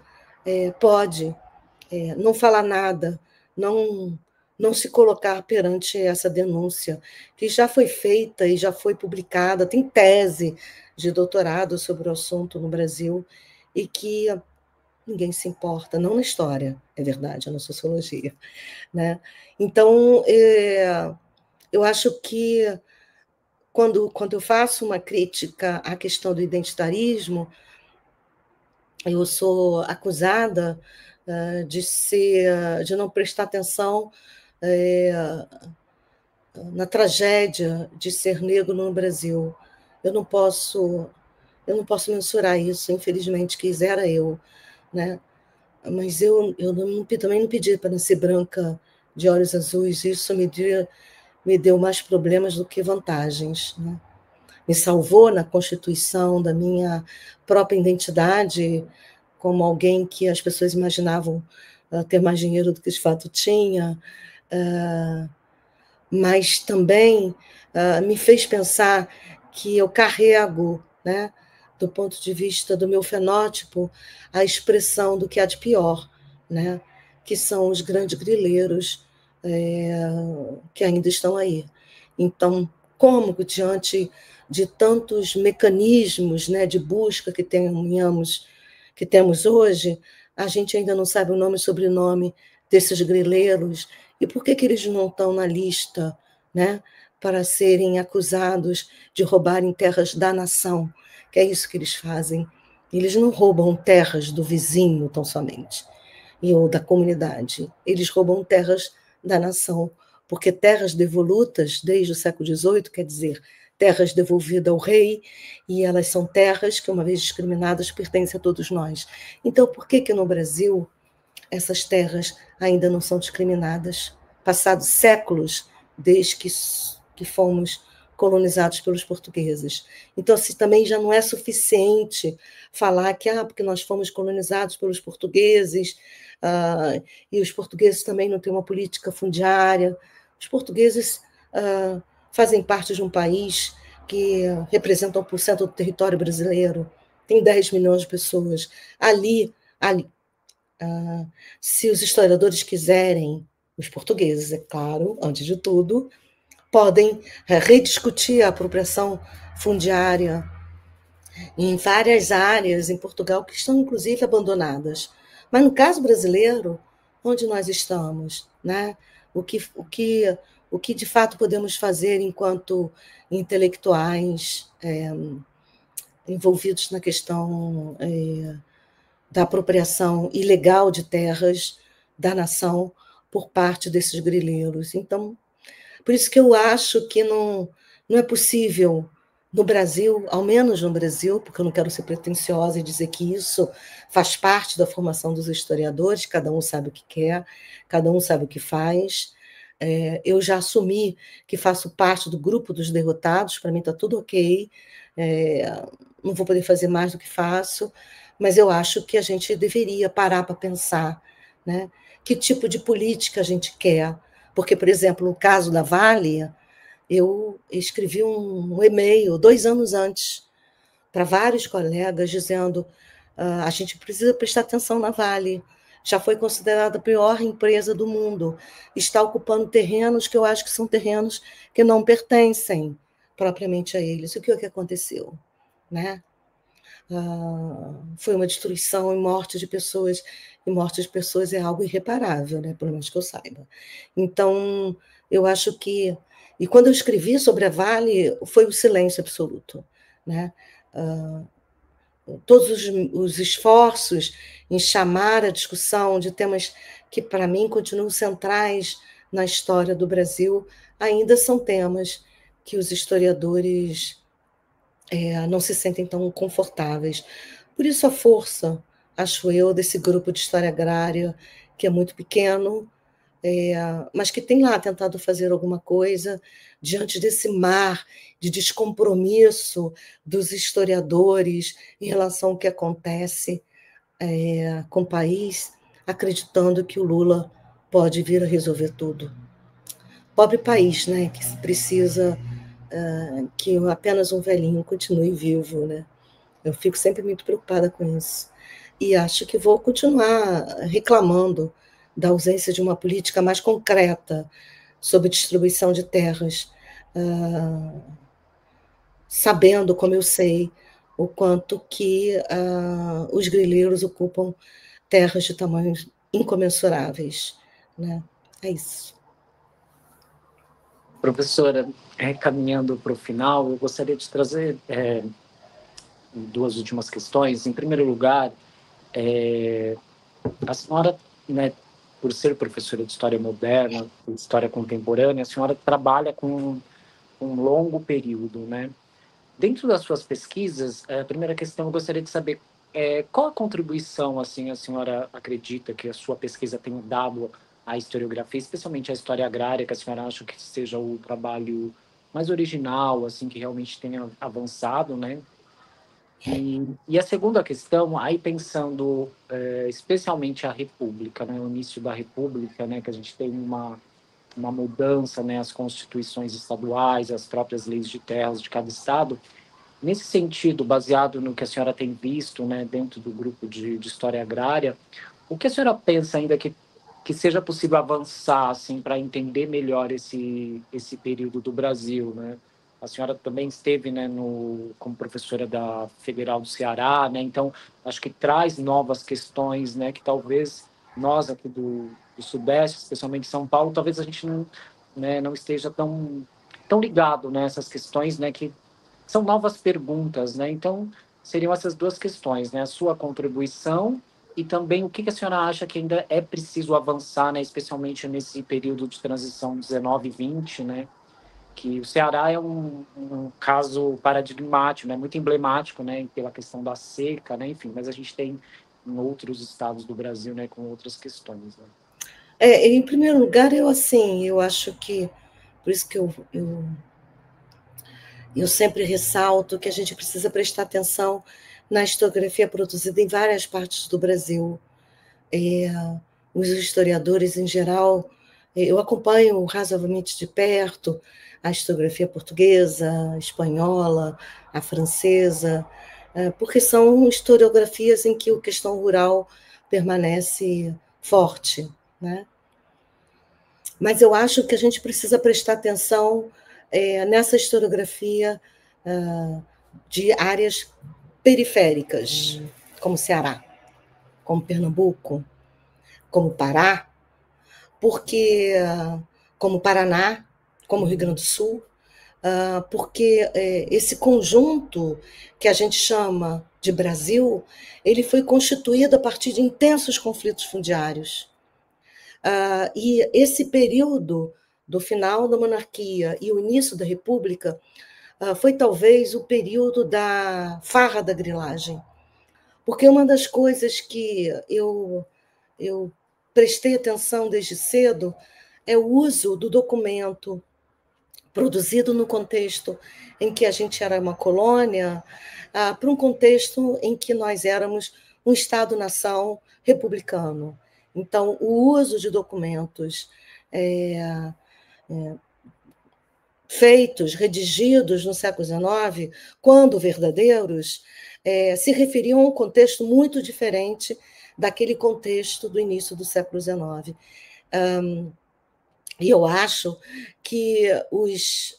pode não falar nada, não se colocar perante essa denúncia, que já foi feita e já foi publicada, tem tese de doutorado sobre o assunto no Brasil, e que ninguém se importa, não na história, é verdade, é na sociologia, né? Então, eu acho que quando eu faço uma crítica à questão do identitarismo, eu sou acusada de não prestar atenção na tragédia de ser negro no Brasil. Eu não posso mensurar isso, infelizmente, quisera eu, né? Mas eu também não pedi para nascer branca de olhos azuis, isso me deu mais problemas do que vantagens, né? Me salvou na constituição da minha própria identidade, como alguém que as pessoas imaginavam ter mais dinheiro do que de fato tinha, mas também me fez pensar que eu carrego, né, do ponto de vista do meu fenótipo, a expressão do que há de pior, né, que são os grandes grileiros que ainda estão aí. Então, como diante de tantos mecanismos, né, de busca que temos hoje, a gente ainda não sabe o nome e sobrenome desses grileiros, e por que eles não estão na lista, né, para serem acusados de roubarem terras da nação, que é isso que eles fazem. Eles não roubam terras do vizinho tão somente, ou da comunidade. Eles roubam terras da nação, porque terras devolutas desde o século XVIII, quer dizer, terras devolvidas ao rei, e elas são terras que, uma vez discriminadas, pertencem a todos nós. Então, por que no Brasil essas terras ainda não são discriminadas? Passados séculos desde que fomos colonizados pelos portugueses. Então, se também já não é suficiente falar que, porque nós fomos colonizados pelos portugueses, e os portugueses também não têm uma política fundiária. Os portugueses fazem parte de um país que representa 1% do território brasileiro, tem 10 milhões de pessoas. Ali se os historiadores quiserem, os portugueses, é claro, antes de tudo, podem rediscutir a apropriação fundiária em várias áreas em Portugal que estão, inclusive, abandonadas. Mas, no caso brasileiro, onde nós estamos, né? O que de fato podemos fazer enquanto intelectuais envolvidos na questão da apropriação ilegal de terras da nação por parte desses grileiros. Então, por isso que eu acho que não é possível no Brasil, ao menos no Brasil, porque eu não quero ser pretensiosa e dizer que isso faz parte da formação dos historiadores, cada um sabe o que quer, cada um sabe o que faz. Eu já assumi que faço parte do grupo dos derrotados, para mim está tudo ok, não vou poder fazer mais do que faço, mas eu acho que a gente deveria parar para pensar, né? Que tipo de política a gente quer. Porque, por exemplo, no caso da Vale, eu escrevi um e-mail 2 anos antes para vários colegas dizendo a gente precisa prestar atenção na Vale, já foi considerada a pior empresa do mundo, está ocupando terrenos que eu acho que são terrenos que não pertencem propriamente a eles. O que aconteceu? Né? Foi uma destruição e morte de pessoas, e morte de pessoas é algo irreparável, né? Pelo menos que eu saiba. Então, eu acho que... E quando eu escrevi sobre a Vale, foi o silêncio absoluto, né? Todos os esforços em chamar a discussão de temas que, para mim, continuam centrais na história do Brasil, ainda são temas que os historiadores não se sentem tão confortáveis. Por isso a força, acho eu, desse grupo de história agrária, que é muito pequeno, mas que tem lá tentado fazer alguma coisa diante desse mar de descompromisso dos historiadores em relação ao que acontece com o país, acreditando que o Lula pode vir a resolver tudo. Pobre país, né, que precisa que apenas um velhinho continue vivo, né? Eu fico sempre muito preocupada com isso. E acho que vou continuar reclamando da ausência de uma política mais concreta sobre distribuição de terras, sabendo, como eu sei, o quanto que os grileiros ocupam terras de tamanhos incomensuráveis, né? É isso. Professora, caminhando para o final, eu gostaria de trazer 2 últimas questões. Em primeiro lugar, a senhora, né, por ser professora de História Moderna, de História Contemporânea, a senhora trabalha com um longo período, né? Dentro das suas pesquisas, a primeira questão eu gostaria de saber qual a contribuição, assim, a senhora acredita que a sua pesquisa tenha dado à historiografia, especialmente à história agrária, que a senhora acha que seja o trabalho mais original, assim, que realmente tenha avançado, né? E a segunda questão, aí pensando especialmente a República, né, o início da República, né, que a gente tem uma mudança, né, as constituições estaduais, as próprias leis de terras de cada estado. Nesse sentido, baseado no que a senhora tem visto, né, dentro do grupo de História Agrária, o que a senhora pensa ainda que seja possível avançar, assim, para entender melhor esse período do Brasil, né? A senhora também esteve, né, como professora da Federal do Ceará, né? Então, acho que traz novas questões, né, que talvez nós aqui do Sudeste, especialmente São Paulo, talvez a gente não, né, não esteja tão estão ligados, né, essas questões, né, que são novas perguntas, né? Então, seriam essas duas questões, né? A sua contribuição e também o que a senhora acha que ainda é preciso avançar, né? Especialmente nesse período de transição 19 e 20, né? Que o Ceará é um caso paradigmático, né? Muito emblemático, né? Pela questão da seca, né? Enfim, mas a gente tem em outros estados do Brasil, né? Com outras questões, né? Em primeiro lugar, eu acho que, por isso que eu sempre ressalto que a gente precisa prestar atenção na historiografia produzida em várias partes do Brasil. Os historiadores, em geral, eu acompanho razoavelmente de perto a historiografia portuguesa, a espanhola, a francesa, porque são historiografias em que a questão rural permanece forte, né? Mas eu acho que a gente precisa prestar atenção nessa historiografia de áreas periféricas, como Ceará, como Pernambuco, como Pará, porque como Paraná, como Rio Grande do Sul, porque esse conjunto que a gente chama de Brasil, ele foi constituído a partir de intensos conflitos fundiários. E esse período do final da monarquia e o início da república foi talvez o período da farra da grilagem, porque uma das coisas que eu prestei atenção desde cedo é o uso do documento produzido no contexto em que a gente era uma colônia, para um contexto em que nós éramos um Estado-nação republicano. Então, o uso de documentos feitos, redigidos no século XIX, quando verdadeiros, se referiam a um contexto muito diferente daquele contexto do início do século XIX. E eu acho que os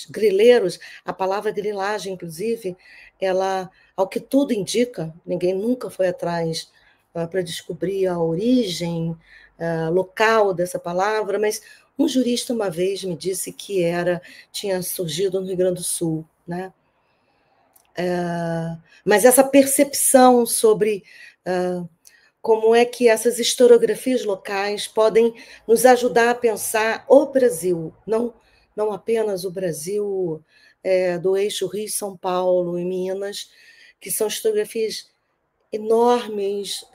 grileiros, a palavra grilagem, inclusive, ela, ao que tudo indica, ninguém nunca foi atrás para descobrir a origem local dessa palavra, mas um jurista uma vez me disse que tinha surgido no Rio Grande do Sul, né? Mas essa percepção sobre como é que essas historiografias locais podem nos ajudar a pensar o Brasil, não apenas o Brasil do eixo Rio-São Paulo e Minas, que são historiografias enormes,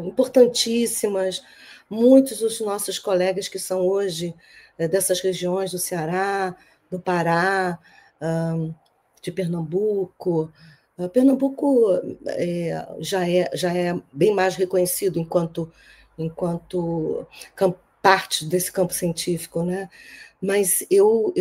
importantíssimas. Muitos dos nossos colegas que são hoje dessas regiões do Ceará, do Pará, de Pernambuco. Pernambuco já é bem mais reconhecido enquanto parte desse campo científico, né? Mas eu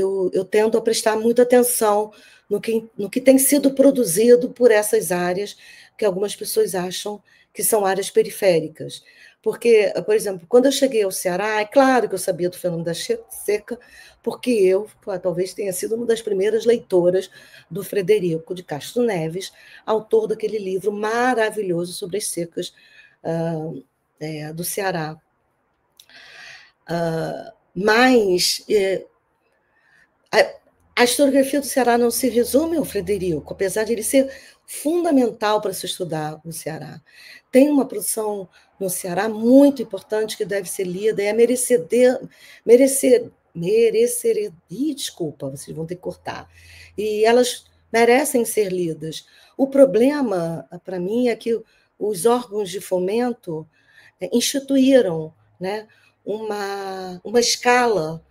tendo a prestar muita atenção no que tem sido produzido por essas áreas que algumas pessoas acham que são áreas periféricas. Porque, por exemplo, quando eu cheguei ao Ceará, é claro que eu sabia do fenômeno da seca, porque eu talvez tenha sido uma das primeiras leitoras do Frederico de Castro Neves, autor daquele livro maravilhoso sobre as secas do Ceará. Mas a historiografia do Ceará não se resume ao Frederico, apesar de ele ser fundamental para se estudar o Ceará. Tem uma produção no Ceará muito importante que deve ser lida, é a desculpa, vocês vão ter que cortar. E elas merecem ser lidas. O problema, para mim, é que os órgãos de fomento instituíram, né, uma escala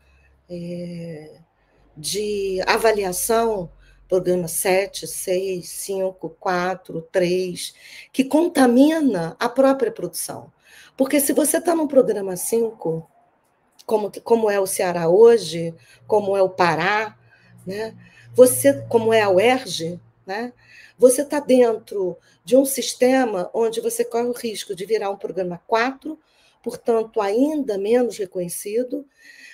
de avaliação, programa 7, 6, 5, 4, 3, que contamina a própria produção. Porque se você está num programa 5, como é o Ceará hoje, como é o Pará, né? Como é a UERJ, né? Você está dentro de um sistema onde você corre o risco de virar um programa 4, portanto, ainda menos reconhecido,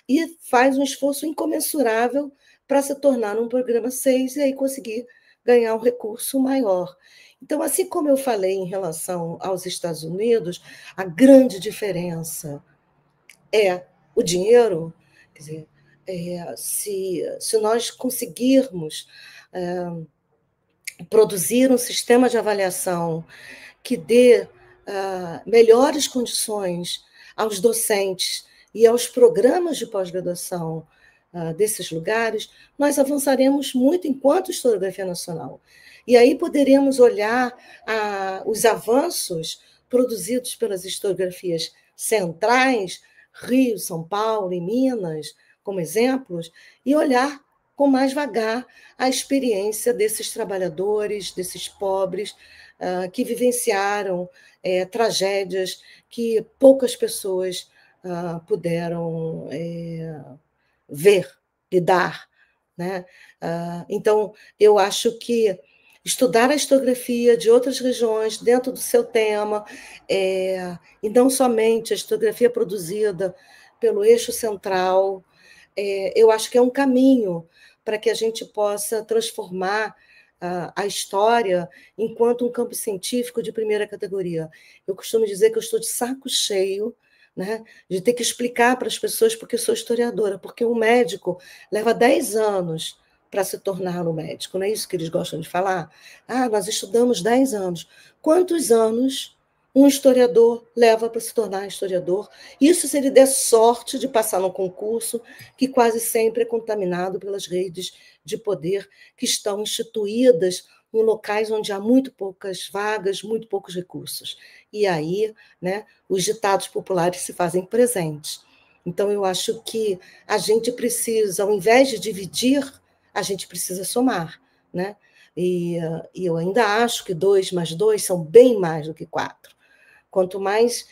e faz um esforço incomensurável para se tornar um programa 6 e aí conseguir ganhar um recurso maior. Então, assim como eu falei em relação aos Estados Unidos, a grande diferença é o dinheiro, quer dizer, se nós conseguirmos produzir um sistema de avaliação que dê melhores condições aos docentes e aos programas de pós-graduação desses lugares, nós avançaremos muito enquanto historiografia nacional. E aí poderemos olhar os avanços produzidos pelas historiografias centrais, Rio, São Paulo e Minas, como exemplos, e olhar com mais vagar a experiência desses trabalhadores, desses pobres, que vivenciaram tragédias que poucas pessoas puderam ver, lidar, né? Então, eu acho que estudar a historiografia de outras regiões dentro do seu tema, e não somente a historiografia produzida pelo eixo central, eu acho que é um caminho para que a gente possa transformar a história enquanto um campo científico de primeira categoria. Eu costumo dizer que eu estou de saco cheio, né, de ter que explicar para as pessoas porque eu sou historiadora, porque um médico leva 10 anos para se tornar um médico, não é isso que eles gostam de falar? Nós estudamos 10 anos. Quantos anos um historiador leva para se tornar historiador? Isso se ele der sorte de passar no concurso, que quase sempre é contaminado pelas redes de poder que estão instituídas em locais onde há muito poucas vagas, muito poucos recursos. E aí, né, os ditados populares se fazem presentes. Então, eu acho que a gente precisa, ao invés de dividir, a gente precisa somar, né? E eu ainda acho que 2 mais 2 são bem mais do que 4. Quanto mais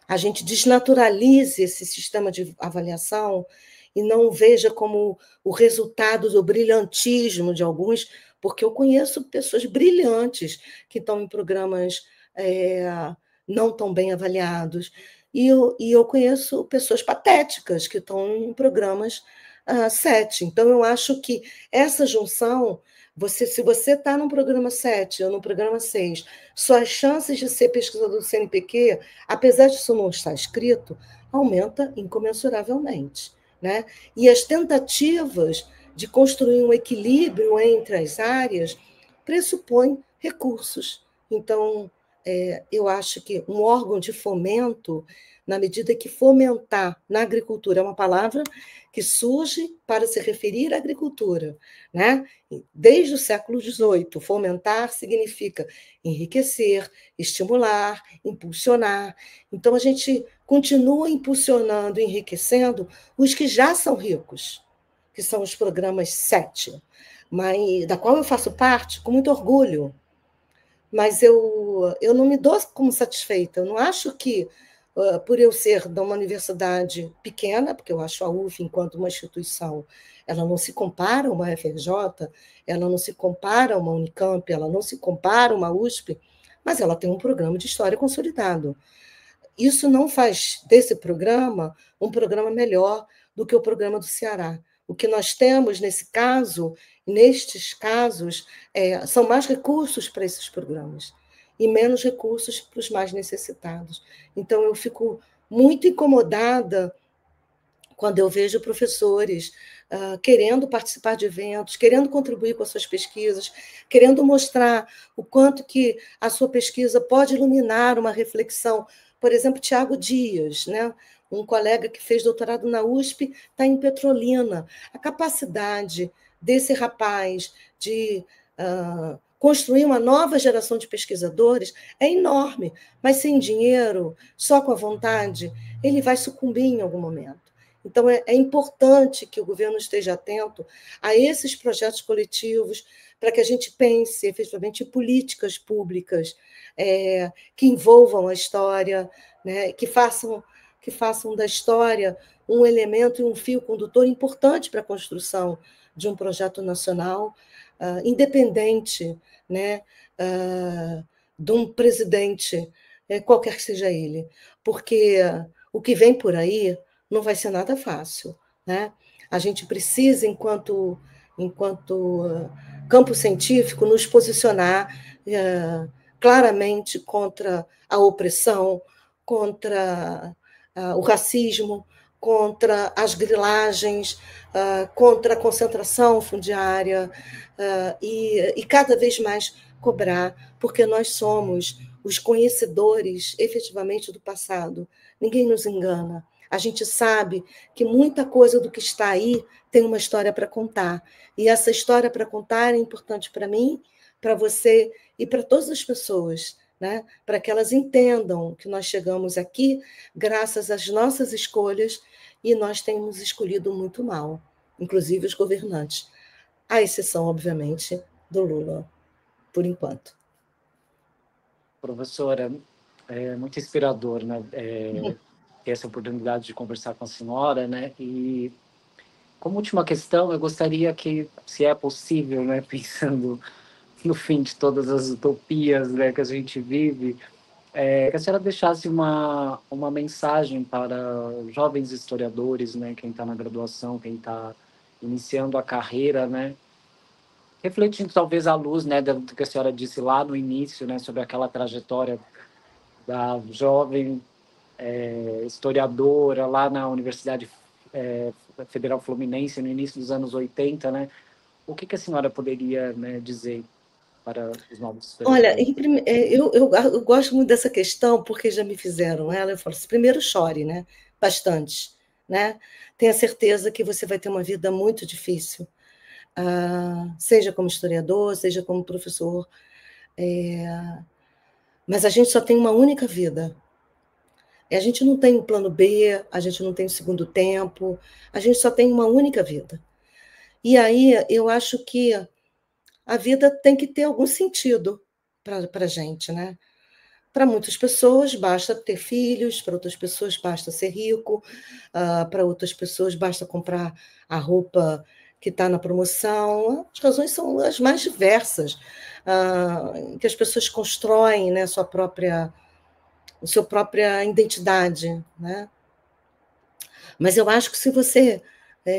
a gente desnaturalize esse sistema de avaliação e não veja como o resultado do brilhantismo de alguns, porque eu conheço pessoas brilhantes que estão em programas não tão bem avaliados, e eu conheço pessoas patéticas que estão em programas 7. Então, eu acho que essa junção, se você está no programa 7 ou no programa 6, suas chances de ser pesquisador do CNPq, apesar disso não estar escrito, aumenta incomensuravelmente, né? E as tentativas de construir um equilíbrio entre as áreas pressupõem recursos. Então, eu acho que um órgão de fomento, na medida que fomentar na agricultura, é uma palavra que surge para se referir à agricultura, né? Desde o século XVIII, fomentar significa enriquecer, estimular, impulsionar. Então, a gente continua impulsionando, enriquecendo os que já são ricos, que são os programas 7, da qual eu faço parte com muito orgulho. Mas eu não me dou como satisfeita. Eu não acho que, por eu ser de uma universidade pequena, porque eu acho a UF, enquanto uma instituição, ela não se compara a uma FRJ, ela não se compara a uma Unicamp, ela não se compara a uma USP, mas ela tem um programa de história consolidado. Isso não faz desse programa um programa melhor do que o programa do Ceará. O que nós temos nestes casos, são mais recursos para esses programas e menos recursos para os mais necessitados. Então, eu fico muito incomodada quando eu vejo professores querendo participar de eventos, querendo contribuir com as suas pesquisas, querendo mostrar o quanto que a sua pesquisa pode iluminar uma reflexão. Por exemplo, Tiago Dias, né? Um colega que fez doutorado na USP, está em Petrolina. A capacidade desse rapaz de construir uma nova geração de pesquisadores é enorme, mas sem dinheiro, só com a vontade, ele vai sucumbir em algum momento. Então, é importante que o governo esteja atento a esses projetos coletivos para que a gente pense efetivamente em políticas públicas que envolvam a história, né, que façam da história um elemento e um fio condutor importante para a construção de um projeto nacional, independente, né, de um presidente, qualquer que seja ele, porque o que vem por aí não vai ser nada fácil, né? A gente precisa, enquanto campo científico, nos posicionar claramente contra a opressão, contra o racismo, contra as grilagens, contra a concentração fundiária, e cada vez mais cobrar, porque nós somos os conhecedores efetivamente do passado. Ninguém nos engana. A gente sabe que muita coisa do que está aí tem uma história para contar. E essa história para contar é importante para mim, para você e para todas as pessoas, né? Para que elas entendam que nós chegamos aqui graças às nossas escolhas e nós temos escolhido muito mal, inclusive os governantes, à exceção, obviamente, do Lula, por enquanto. Professora, é muito inspirador, né? Ter essa oportunidade de conversar com a senhora, né? E como última questão, eu gostaria que, se é possível, né, pensando no fim de todas as utopias, né, que a gente vive, que a senhora deixasse uma mensagem para jovens historiadores, né, quem está na graduação, quem está iniciando a carreira, né, refletindo talvez à luz, né, do que a senhora disse lá no início, né, sobre aquela trajetória da jovem historiadora lá na Universidade Federal Fluminense no início dos anos 80, né? O que a senhora poderia, né, dizer para os novos Olha, historiadores? eu gosto muito dessa questão porque já me fizeram ela. Eu falo assim, primeiro chore, né? Bastante, né? Tenha certeza que você vai ter uma vida muito difícil, seja como historiador, seja como professor, mas a gente só tem uma única vida. E a gente não tem um plano B, a gente não tem um segundo tempo, a gente só tem uma única vida. E aí eu acho que a vida tem que ter algum sentido para a gente, né? Para muitas pessoas basta ter filhos, para outras pessoas basta ser rico, para outras pessoas basta comprar a roupa que está na promoção. As razões são as mais diversas, que as pessoas constroem, né, sua própria identidade, né? Mas eu acho que se você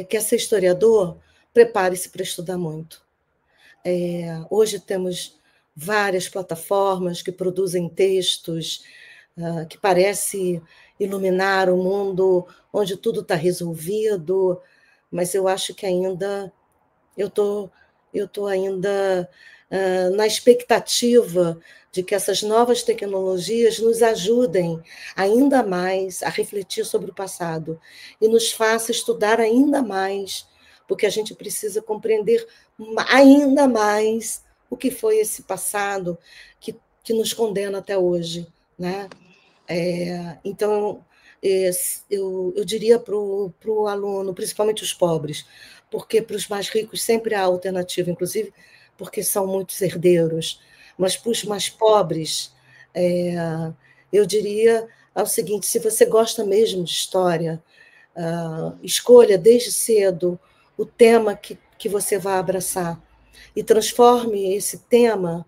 quer ser historiador, prepare-se para estudar muito. Hoje temos várias plataformas que produzem textos que parece iluminar o mundo onde tudo está resolvido, mas eu acho que ainda eu tô ainda na expectativa de que essas novas tecnologias nos ajudem ainda mais a refletir sobre o passado e nos faça estudar ainda mais, porque a gente precisa compreender ainda mais o que foi esse passado que nos condena até hoje, né? Então, eu diria para o aluno, principalmente os pobres, porque para os mais ricos sempre há alternativa, inclusive porque são muitos herdeiros, mas para os mais pobres, é, eu diria o seguinte: se você gosta mesmo de história, escolha desde cedo o tema que você vai abraçar e transforme esse tema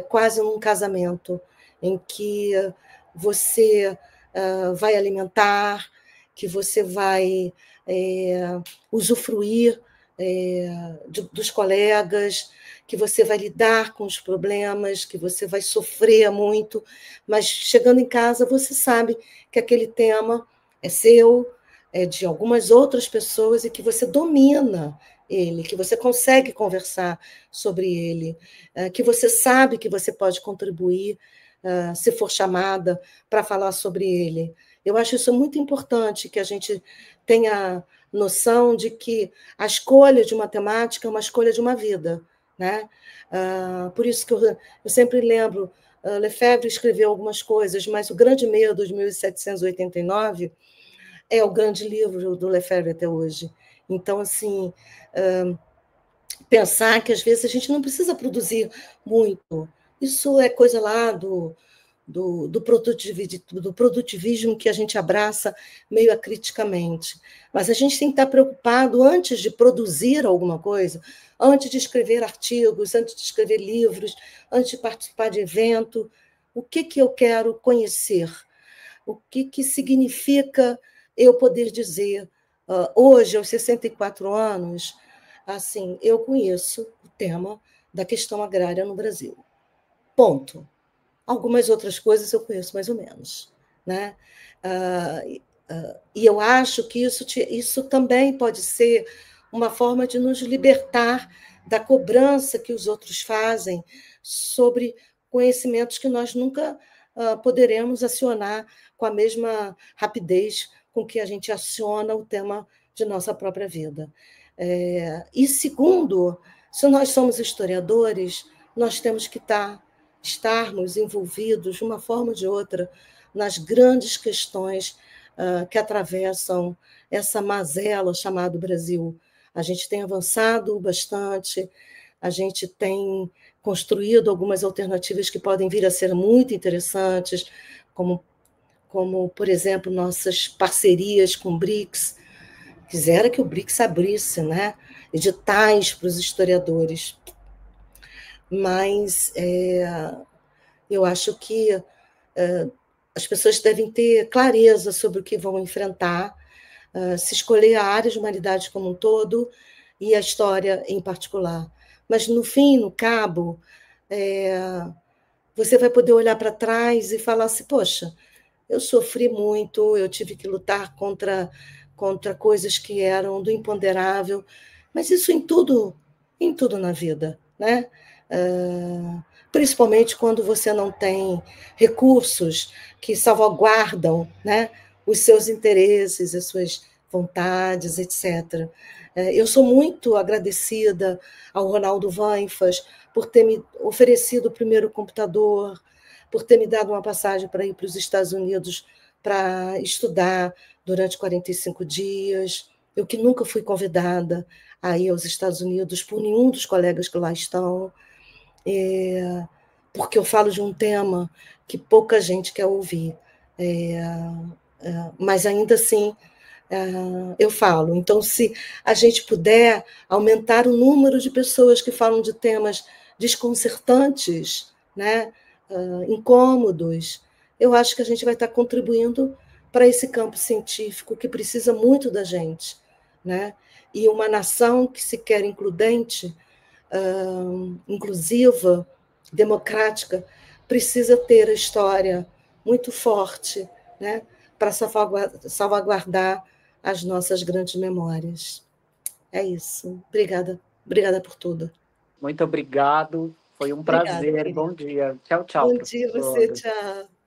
quase num casamento, em que você vai alimentar, que você vai usufruir dos colegas, que você vai lidar com os problemas, que você vai sofrer muito, mas chegando em casa você sabe que aquele tema é seu, é de algumas outras pessoas e que você domina ele, que você consegue conversar sobre ele, que você sabe que você pode contribuir, se for chamada para falar sobre ele. Eu acho isso muito importante, que a gente tenha noção de que a escolha de uma temática é uma escolha de uma vida, né? Por isso que eu sempre lembro, Lefebvre escreveu algumas coisas, mas O Grande Medo, de 1789, é o grande livro do Lefebvre até hoje. Então, assim, pensar que às vezes a gente não precisa produzir muito. Isso é coisa lá do produtivismo que a gente abraça meio acriticamente. Mas a gente tem que estar preocupado antes de produzir alguma coisa, antes de escrever artigos, antes de escrever livros, antes de participar de evento. O que eu quero conhecer? O que significa eu poder dizer, hoje, aos 64 anos, assim, eu conheço o tema da questão agrária no Brasil. Ponto. Algumas outras coisas eu conheço mais ou menos, né? E eu acho que isso também pode ser uma forma de nos libertar da cobrança que os outros fazem sobre conhecimentos que nós nunca poderemos acionar com a mesma rapidez com que a gente aciona o tema de nossa própria vida. E segundo, se nós somos historiadores, nós temos que estarmos envolvidos, de uma forma ou de outra, nas grandes questões que atravessam essa mazela chamada Brasil. A gente tem avançado bastante, a gente tem construído algumas alternativas que podem vir a ser muito interessantes, como por exemplo, nossas parcerias com o BRICS. Quisera que o BRICS abrisse, né, editais para os historiadores. Mas eu acho que as pessoas devem ter clareza sobre o que vão enfrentar, se escolher a área de humanidades como um todo e a história em particular. Mas, no fim, no cabo, você vai poder olhar para trás e falar assim, poxa, eu sofri muito, eu tive que lutar contra coisas que eram do imponderável, mas isso em tudo na vida, né? Principalmente quando você não tem recursos que salvaguardam, né, os seus interesses, as suas vontades, etc. Eu sou muito agradecida ao Ronaldo Vanfas por ter me oferecido o primeiro computador, por ter me dado uma passagem para ir para os Estados Unidos para estudar durante 45 dias. Eu que nunca fui convidada a ir aos Estados Unidos por nenhum dos colegas que lá estão, porque eu falo de um tema que pouca gente quer ouvir. Mas ainda assim, eu falo. Então, se a gente puder aumentar o número de pessoas que falam de temas desconcertantes, né, incômodos, eu acho que a gente vai estar contribuindo para esse campo científico que precisa muito da gente, né? E uma nação que se quer includente, inclusiva, democrática, precisa ter a história muito forte, né, para salvaguardar as nossas grandes memórias. É isso. Obrigada por tudo. Muito obrigado. Foi um Obrigada, prazer. querida. Bom dia. Tchau, tchau, Bom dia, você. professora. Tchau.